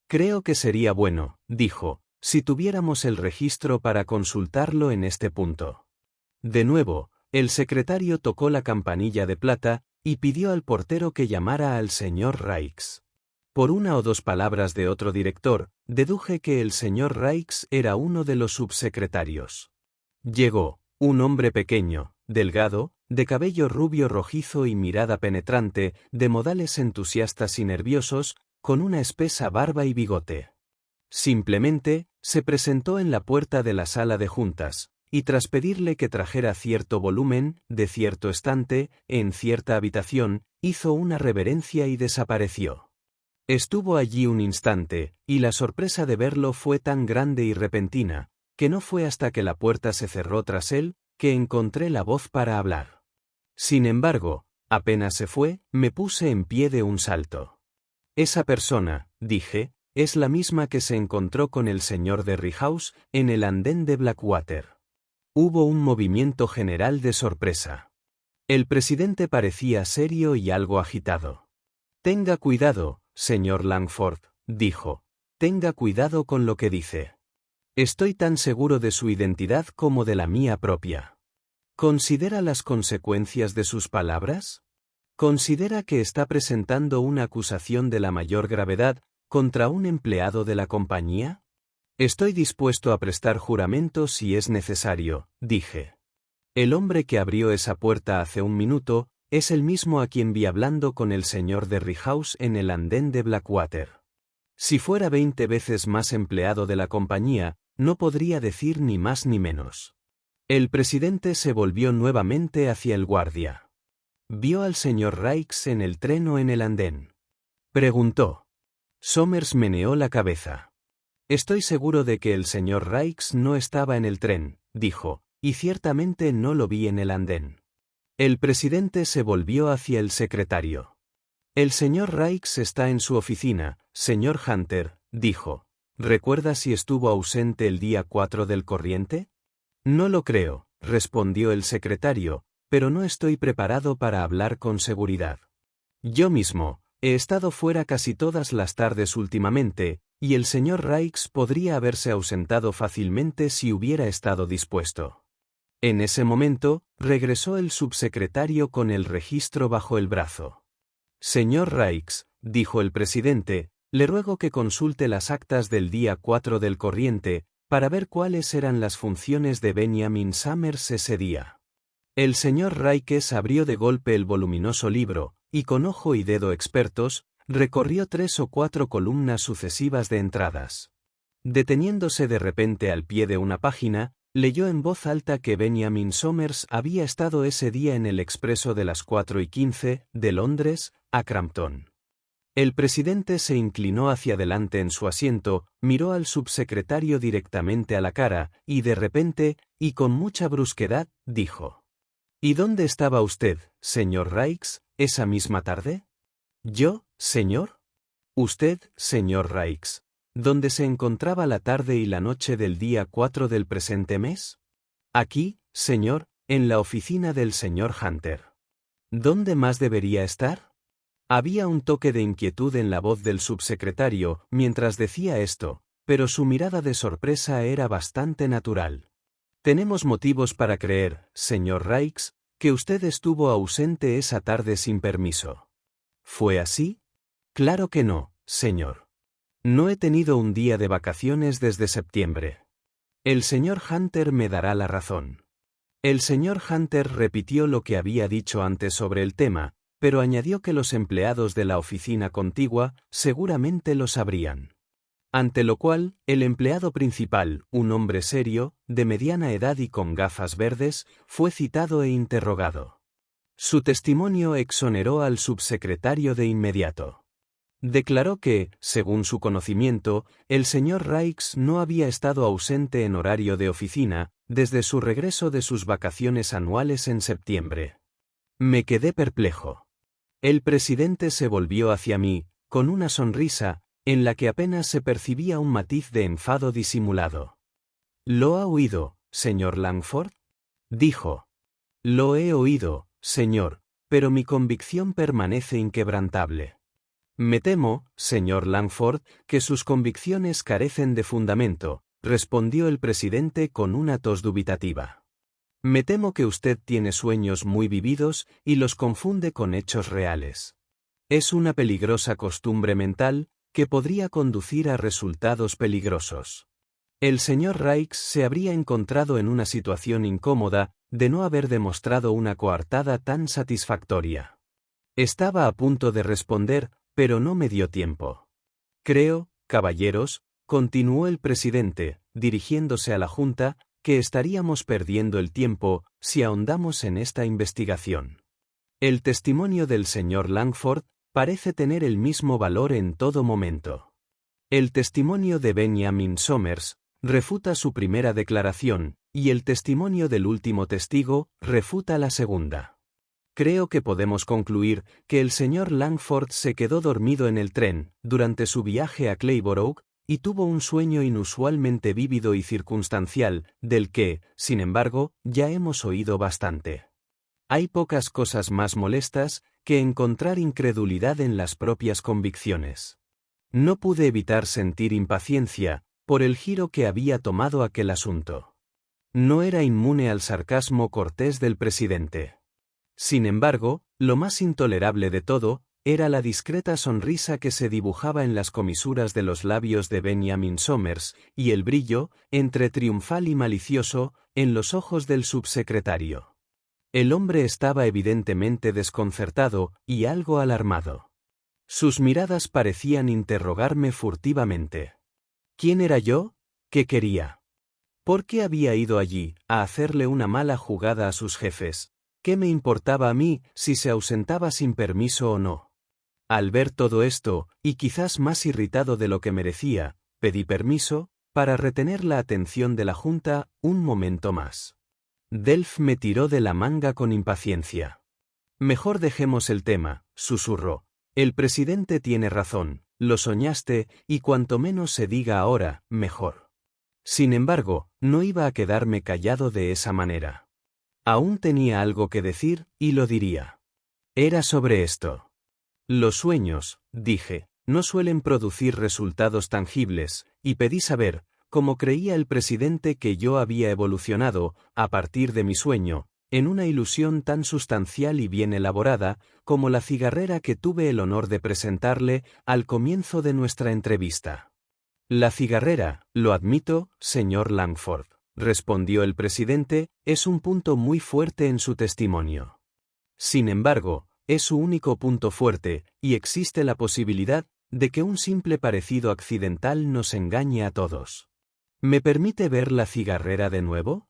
Creo que sería bueno, dijo, si tuviéramos el registro para consultarlo en este punto. De nuevo, el secretario tocó la campanilla de plata y pidió al portero que llamara al señor Raikes. Por 1 o 2 palabras de otro director, deduje que el señor Raikes era uno de los subsecretarios. Llegó, un hombre pequeño, delgado, de cabello rubio rojizo y mirada penetrante, de modales entusiastas y nerviosos, con una espesa barba y bigote. Simplemente, se presentó en la puerta de la sala de juntas, y tras pedirle que trajera cierto volumen, de cierto estante, en cierta habitación, hizo una reverencia y desapareció. Estuvo allí un instante, y la sorpresa de verlo fue tan grande y repentina, que no fue hasta que la puerta se cerró tras él, que encontré la voz para hablar. Sin embargo, apenas se fue, me puse en pie de un salto. Esa persona, dije, es la misma que se encontró con el señor de Riehaus en el andén de Blackwater. Hubo un movimiento general de sorpresa. El presidente parecía serio y algo agitado. Tenga cuidado, señor Langford, dijo. Tenga cuidado con lo que dice. Estoy tan seguro de su identidad como de la mía propia. ¿Considera las consecuencias de sus palabras? ¿Considera que está presentando una acusación de la mayor gravedad contra un empleado de la compañía? Estoy dispuesto a prestar juramento si es necesario, dije. El hombre que abrió esa puerta hace un minuto es el mismo a quien vi hablando con el señor de Riehaus en el andén de Blackwater. Si fuera 20 veces más empleado de la compañía, no podría decir ni más ni menos. El presidente se volvió nuevamente hacia el guardia. ¿Vio al señor Raikes en el tren o en el andén? Preguntó. Somers meneó la cabeza. Estoy seguro de que el señor Raikes no estaba en el tren, dijo, y ciertamente no lo vi en el andén. El presidente se volvió hacia el secretario. El señor Raikes está en su oficina, señor Hunter, dijo. ¿Recuerda si estuvo ausente el día 4 del corriente? No lo creo, respondió el secretario, pero no estoy preparado para hablar con seguridad. Yo mismo, he estado fuera casi todas las tardes últimamente, y el señor Raikes podría haberse ausentado fácilmente si hubiera estado dispuesto. En ese momento, regresó el subsecretario con el registro bajo el brazo. Señor Raikes, dijo el presidente, le ruego que consulte las actas del día 4 del corriente, para ver cuáles eran las funciones de Benjamin Somers ese día. El señor Raikes abrió de golpe el voluminoso libro, y con ojo y dedo expertos, recorrió 3 o 4 columnas sucesivas de entradas. Deteniéndose de repente al pie de una página, leyó en voz alta que Benjamin Somers había estado ese día en el expreso de las 4:15, de Londres, a Crampton. El presidente se inclinó hacia adelante en su asiento, miró al subsecretario directamente a la cara, y de repente, y con mucha brusquedad, dijo: ¿Y dónde estaba usted, señor Raikes, esa misma tarde? ¿Yo, señor? Usted, señor Raikes. ¿Dónde se encontraba la tarde y la noche del día 4 del presente mes? Aquí, señor, en la oficina del señor Hunter. ¿Dónde más debería estar? Había un toque de inquietud en la voz del subsecretario mientras decía esto, pero su mirada de sorpresa era bastante natural. Tenemos motivos para creer, señor Raikes, que usted estuvo ausente esa tarde sin permiso. ¿Fue así? Claro que no, señor. No he tenido un día de vacaciones desde septiembre. El señor Hunter me dará la razón. El señor Hunter repitió lo que había dicho antes sobre el tema, pero añadió que los empleados de la oficina contigua seguramente lo sabrían. Ante lo cual, el empleado principal, un hombre serio, de mediana edad y con gafas verdes, fue citado e interrogado. Su testimonio exoneró al subsecretario de inmediato. Declaró que, según su conocimiento, el señor Raikes no había estado ausente en horario de oficina desde su regreso de sus vacaciones anuales en septiembre. Me quedé perplejo. El presidente se volvió hacia mí, con una sonrisa, en la que apenas se percibía un matiz de enfado disimulado. ¿Lo ha oído, señor Langford? Dijo. Lo he oído, señor, pero mi convicción permanece inquebrantable. Me temo, señor Langford, que sus convicciones carecen de fundamento, respondió el presidente con una tos dubitativa. Me temo que usted tiene sueños muy vividos y los confunde con hechos reales. Es una peligrosa costumbre mental que podría conducir a resultados peligrosos. El señor Raikes se habría encontrado en una situación incómoda de no haber demostrado una coartada tan satisfactoria. Estaba a punto de responder, pero no me dio tiempo. Creo, caballeros, continuó el presidente, dirigiéndose a la Junta, que estaríamos perdiendo el tiempo si ahondamos en esta investigación. El testimonio del señor Langford parece tener el mismo valor en todo momento. El testimonio de Benjamin Somers refuta su primera declaración, y el testimonio del último testigo refuta la segunda. Creo que podemos concluir que el señor Langford se quedó dormido en el tren durante su viaje a Clayborough y tuvo un sueño inusualmente vívido y circunstancial, del que, sin embargo, ya hemos oído bastante. Hay pocas cosas más molestas que encontrar incredulidad en las propias convicciones. No pude evitar sentir impaciencia por el giro que había tomado aquel asunto. No era inmune al sarcasmo cortés del presidente. Sin embargo, lo más intolerable de todo era la discreta sonrisa que se dibujaba en las comisuras de los labios de Benjamin Somers y el brillo, entre triunfal y malicioso, en los ojos del subsecretario. El hombre estaba evidentemente desconcertado y algo alarmado. Sus miradas parecían interrogarme furtivamente. ¿Quién era yo? ¿Qué quería? ¿Por qué había ido allí a hacerle una mala jugada a sus jefes? ¿Qué me importaba a mí si se ausentaba sin permiso o no? Al ver todo esto, y quizás más irritado de lo que merecía, pedí permiso para retener la atención de la Junta un momento más. Delf me tiró de la manga con impaciencia. Mejor dejemos el tema, susurró. El presidente tiene razón, lo soñaste, y cuanto menos se diga ahora, mejor. Sin embargo, no iba a quedarme callado de esa manera. Aún tenía algo que decir, y lo diría. Era sobre esto. Los sueños, dije, no suelen producir resultados tangibles, y pedí saber cómo creía el presidente que yo había evolucionado, a partir de mi sueño, en una ilusión tan sustancial y bien elaborada como la cigarrera que tuve el honor de presentarle al comienzo de nuestra entrevista. La cigarrera, lo admito, señor Langford, respondió el presidente, es un punto muy fuerte en su testimonio. Sin embargo, es su único punto fuerte, y existe la posibilidad de que un simple parecido accidental nos engañe a todos. ¿Me permite ver la cigarrera de nuevo?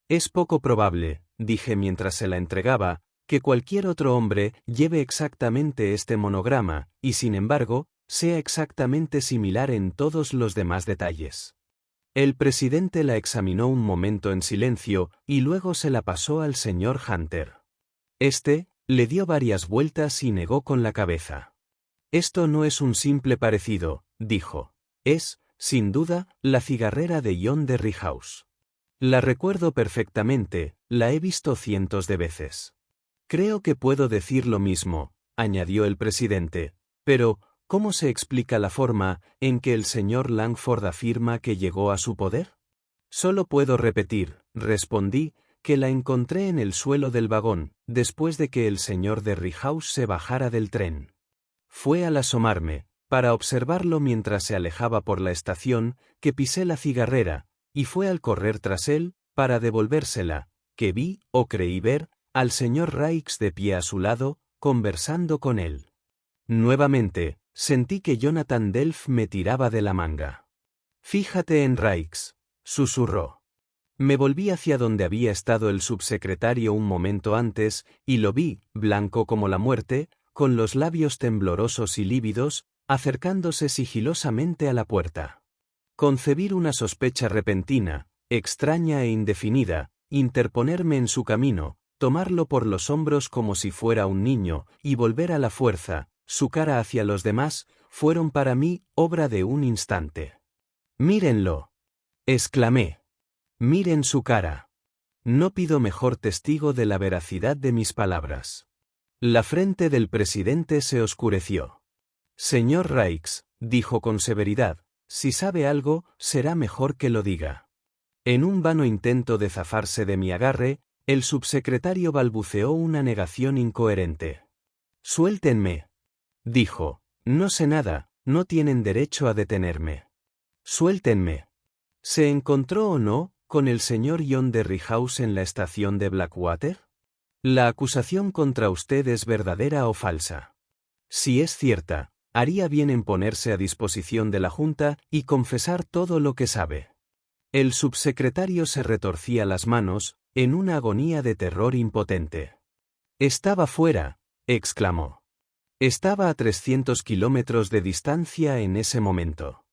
Es poco probable, dije mientras se la entregaba, que cualquier otro hombre lleve exactamente este monograma, y sin embargo, sea exactamente similar en todos los demás detalles. El presidente la examinó un momento en silencio, y luego se la pasó al señor Hunter. Este le dio varias vueltas y negó con la cabeza. Esto no es un simple parecido, dijo. Es, sin duda, la cigarrera de John Derryhouse. La recuerdo perfectamente, la he visto cientos de veces. Creo que puedo decir lo mismo, añadió el presidente, pero ¿cómo se explica la forma en que el señor Langford afirma que llegó a su poder? Solo puedo repetir, respondí, que la encontré en el suelo del vagón, después de que el señor Derryhouse se bajara del tren. Fue al asomarme, para observarlo mientras se alejaba por la estación, que pisé la cigarrera, y fue al correr tras él, para devolvérsela, que vi, o creí ver, al señor Raikes de pie a su lado, conversando con él. Nuevamente, sentí que Jonathan Delf me tiraba de la manga. Fíjate en Raikes, susurró. Me volví hacia donde había estado el subsecretario un momento antes, y lo vi, blanco como la muerte, con los labios temblorosos y lívidos, acercándose sigilosamente a la puerta. Concebir una sospecha repentina, extraña e indefinida, interponerme en su camino, tomarlo por los hombros como si fuera un niño, y volver a la fuerza, su cara hacia los demás, fueron para mí obra de un instante. «Mírenlo», exclamé. «Miren su cara». No pido mejor testigo de la veracidad de mis palabras. La frente del presidente se oscureció. «Señor Raikes», dijo con severidad, «si sabe algo, será mejor que lo diga». En un vano intento de zafarse de mi agarre, el subsecretario balbuceó una negación incoherente. «Suéltenme», dijo, «no sé nada, no tienen derecho a detenerme». «Suéltenme». ¿Se encontró o no con el señor John Derryhouse en la estación de Blackwater? ¿La acusación contra usted es verdadera o falsa? Si es cierta, haría bien en ponerse a disposición de la Junta y confesar todo lo que sabe. El subsecretario se retorcía las manos, en una agonía de terror impotente. «Estaba fuera», exclamó. Estaba a 300 kilómetros de distancia en ese momento.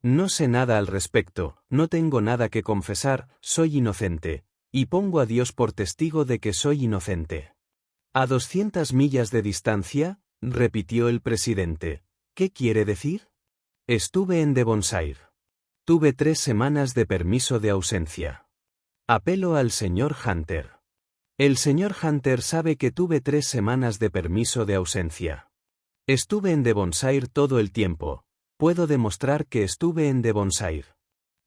No sé nada al respecto, no tengo nada que confesar, soy inocente, y pongo a Dios por testigo de que soy inocente. ¿A 200 millas de distancia?, repitió el presidente. ¿Qué quiere decir? Estuve en Devonshire. Tuve 3 semanas de permiso de ausencia. Apelo al señor Hunter. El señor Hunter sabe que tuve 3 semanas de permiso de ausencia. Estuve en Devonshire todo el tiempo. Puedo demostrar que estuve en Devonshire.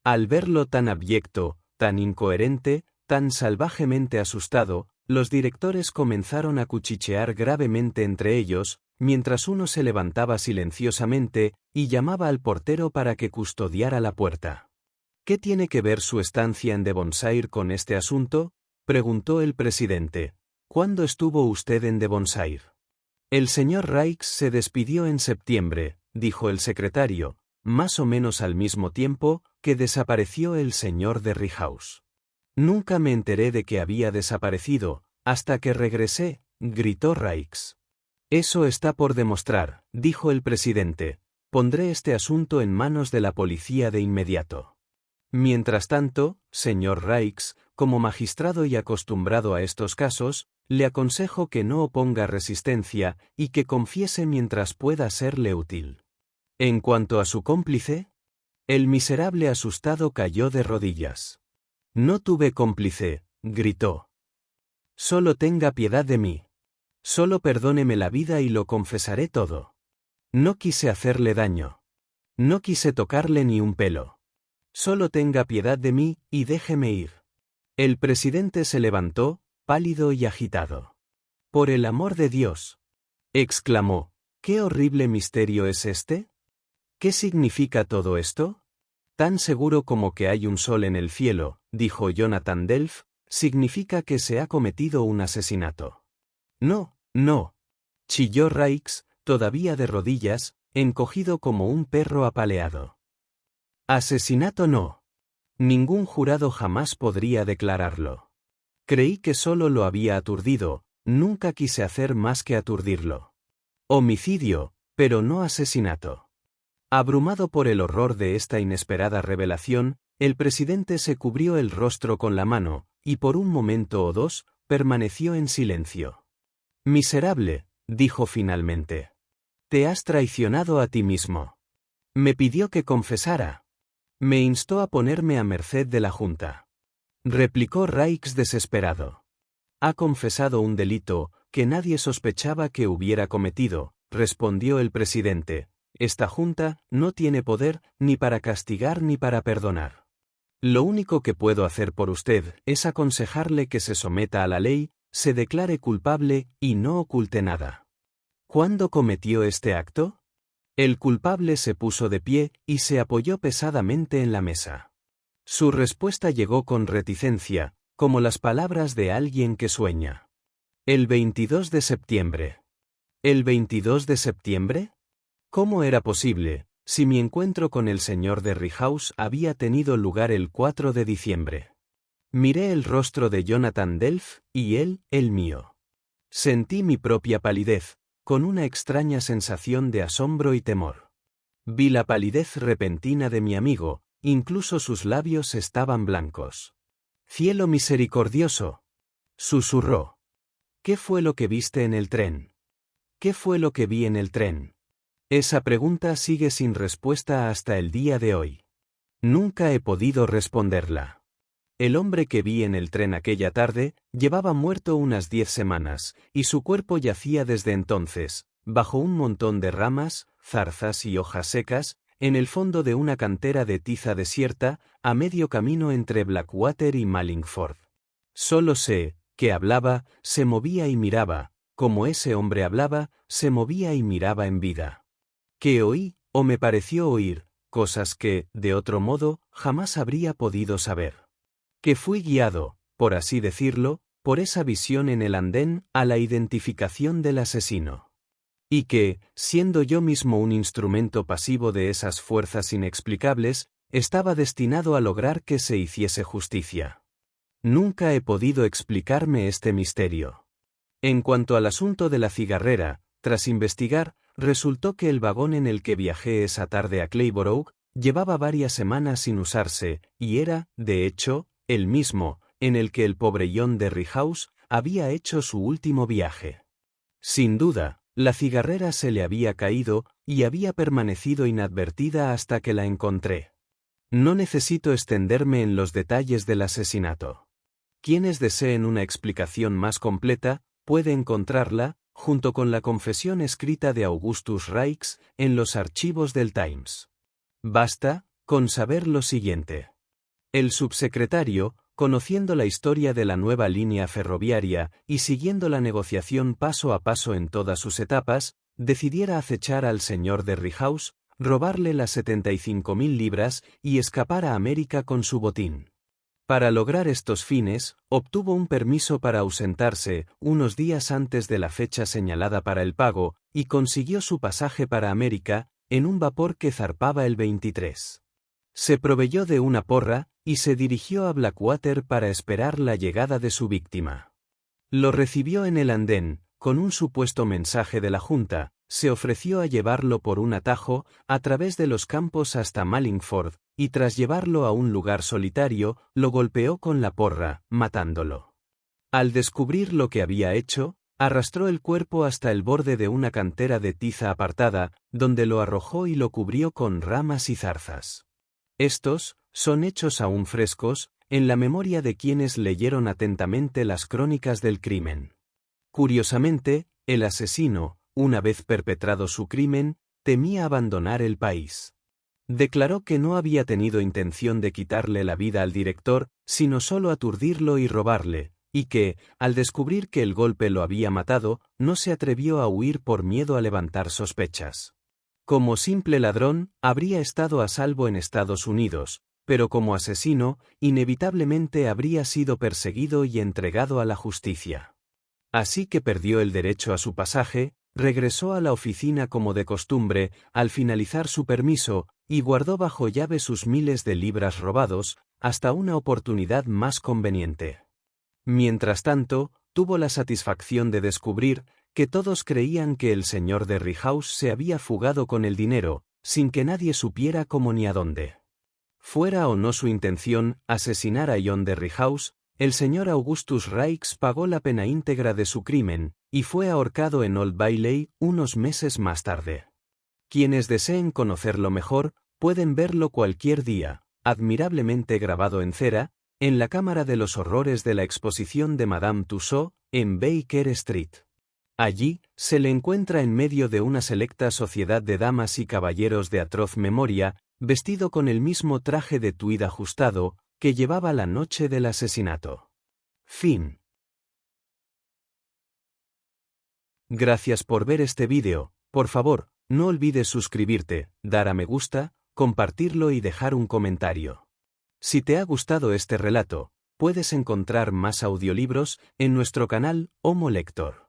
Al verlo tan abyecto, tan incoherente, tan salvajemente asustado, los directores comenzaron a cuchichear gravemente entre ellos, mientras uno se levantaba silenciosamente y llamaba al portero para que custodiara la puerta. ¿Qué tiene que ver su estancia en Devonshire con este asunto?, preguntó el presidente. ¿Cuándo estuvo usted en Devonshire? El señor Raikes se despidió en septiembre, dijo el secretario, más o menos al mismo tiempo que desapareció el señor Derryhouse. Nunca me enteré de que había desaparecido, hasta que regresé, gritó Raikes. Eso está por demostrar, dijo el presidente. Pondré este asunto en manos de la policía de inmediato. Mientras tanto, señor Raikes, como magistrado y acostumbrado a estos casos, le aconsejo que no oponga resistencia y que confiese mientras pueda serle útil. En cuanto a su cómplice, el miserable asustado cayó de rodillas. No tuve cómplice, gritó. Solo tenga piedad de mí. Solo perdóneme la vida y lo confesaré todo. No quise hacerle daño. No quise tocarle ni un pelo. Solo tenga piedad de mí y déjeme ir. El presidente se levantó, pálido y agitado. Por el amor de Dios, exclamó, ¿qué horrible misterio es este? ¿Qué significa todo esto? Tan seguro como que hay un sol en el cielo, dijo Jonathan Delf, significa que se ha cometido un asesinato. No, no, chilló Raikes, todavía de rodillas, encogido como un perro apaleado. Asesinato no. Ningún jurado jamás podría declararlo. Creí que solo lo había aturdido, nunca quise hacer más que aturdirlo. Homicidio, pero no asesinato. Abrumado por el horror de esta inesperada revelación, el presidente se cubrió el rostro con la mano, y por un momento o dos, permaneció en silencio. Miserable, dijo finalmente. Te has traicionado a ti mismo. Me pidió que confesara. Me instó a ponerme a merced de la Junta. Replicó Raikes desesperado. Ha confesado un delito que nadie sospechaba que hubiera cometido, respondió el presidente. Esta Junta no tiene poder ni para castigar ni para perdonar. Lo único que puedo hacer por usted es aconsejarle que se someta a la ley, se declare culpable y no oculte nada. ¿Cuándo cometió este acto? El culpable se puso de pie y se apoyó pesadamente en la mesa. Su respuesta llegó con reticencia, como las palabras de alguien que sueña. El 22 de septiembre. ¿El 22 de septiembre? ¿Cómo era posible, si mi encuentro con el señor Derryhouse había tenido lugar el 4 de diciembre? Miré el rostro de Jonathan Delf, y él, el mío. Sentí mi propia palidez, con una extraña sensación de asombro y temor. Vi la palidez repentina de mi amigo, incluso sus labios estaban blancos. «Cielo misericordioso», susurró. «¿Qué fue lo que viste en el tren? ¿Qué fue lo que vi en el tren?» Esa pregunta sigue sin respuesta hasta el día de hoy. Nunca he podido responderla. El hombre que vi en el tren aquella tarde llevaba muerto unas 10 semanas, y su cuerpo yacía desde entonces, bajo un montón de ramas, zarzas y hojas secas, en el fondo de una cantera de tiza desierta, a medio camino entre Blackwater y Mallingford. Solo sé que hablaba, se movía y miraba, como ese hombre hablaba, se movía y miraba en vida. Que oí, o me pareció oír, cosas que, de otro modo, jamás habría podido saber. Que fui guiado, por así decirlo, por esa visión en el andén a la identificación del asesino. Y que, siendo yo mismo un instrumento pasivo de esas fuerzas inexplicables, estaba destinado a lograr que se hiciese justicia. Nunca he podido explicarme este misterio. En cuanto al asunto de la cigarrera, Tras investigar, resultó que el vagón en el que viajé esa tarde a Clayborough llevaba varias semanas sin usarse, y era, de hecho, el mismo en el que el pobre John Derryhouse había hecho su último viaje. Sin duda, la cigarrera se le había caído y había permanecido inadvertida hasta que la encontré. No necesito extenderme en los detalles del asesinato. Quienes deseen una explicación más completa, puede encontrarla, junto con la confesión escrita de Augustus Raikes, en los archivos del Times. Basta con saber lo siguiente. El subsecretario, conociendo la historia de la nueva línea ferroviaria y siguiendo la negociación paso a paso en todas sus etapas, decidiera acechar al señor Derryhouse, robarle las 75.000 libras y escapar a América con su botín. Para lograr estos fines, obtuvo un permiso para ausentarse unos días antes de la fecha señalada para el pago y consiguió su pasaje para América en un vapor que zarpaba el 23. Se proveyó de una porra y se dirigió a Blackwater para esperar la llegada de su víctima. Lo recibió en el andén, con un supuesto mensaje de la Junta, se ofreció a llevarlo por un atajo a través de los campos hasta Mallingford, y tras llevarlo a un lugar solitario, lo golpeó con la porra, matándolo. Al descubrir lo que había hecho, arrastró el cuerpo hasta el borde de una cantera de tiza apartada, donde lo arrojó y lo cubrió con ramas y zarzas. Estos son hechos aún frescos, en la memoria de quienes leyeron atentamente las crónicas del crimen. Curiosamente, el asesino, una vez perpetrado su crimen, temía abandonar el país. Declaró que no había tenido intención de quitarle la vida al director, sino solo aturdirlo y robarle, y que, al descubrir que el golpe lo había matado, no se atrevió a huir por miedo a levantar sospechas. Como simple ladrón, habría estado a salvo en Estados Unidos, pero como asesino, inevitablemente habría sido perseguido y entregado a la justicia. Así que perdió el derecho a su pasaje, regresó a la oficina como de costumbre, al finalizar su permiso, y guardó bajo llave sus miles de libras robados, hasta una oportunidad más conveniente. Mientras tanto, tuvo la satisfacción de descubrir que todos creían que el señor Derryhouse se había fugado con el dinero, sin que nadie supiera cómo ni a dónde. Fuera o no su intención asesinar a John Derryhouse, el señor Augustus Raikes pagó la pena íntegra de su crimen, y fue ahorcado en Old Bailey unos meses más tarde. Quienes deseen conocerlo mejor, pueden verlo cualquier día, admirablemente grabado en cera, en la Cámara de los Horrores de la exposición de Madame Tussauds, en Baker Street. Allí, se le encuentra en medio de una selecta sociedad de damas y caballeros de atroz memoria, vestido con el mismo traje de tweed ajustado que llevaba la noche del asesinato. Fin. Gracias por ver este vídeo. Por favor, no olvides suscribirte, dar a me gusta, compartirlo y dejar un comentario. Si te ha gustado este relato, puedes encontrar más audiolibros en nuestro canal Homo Lector.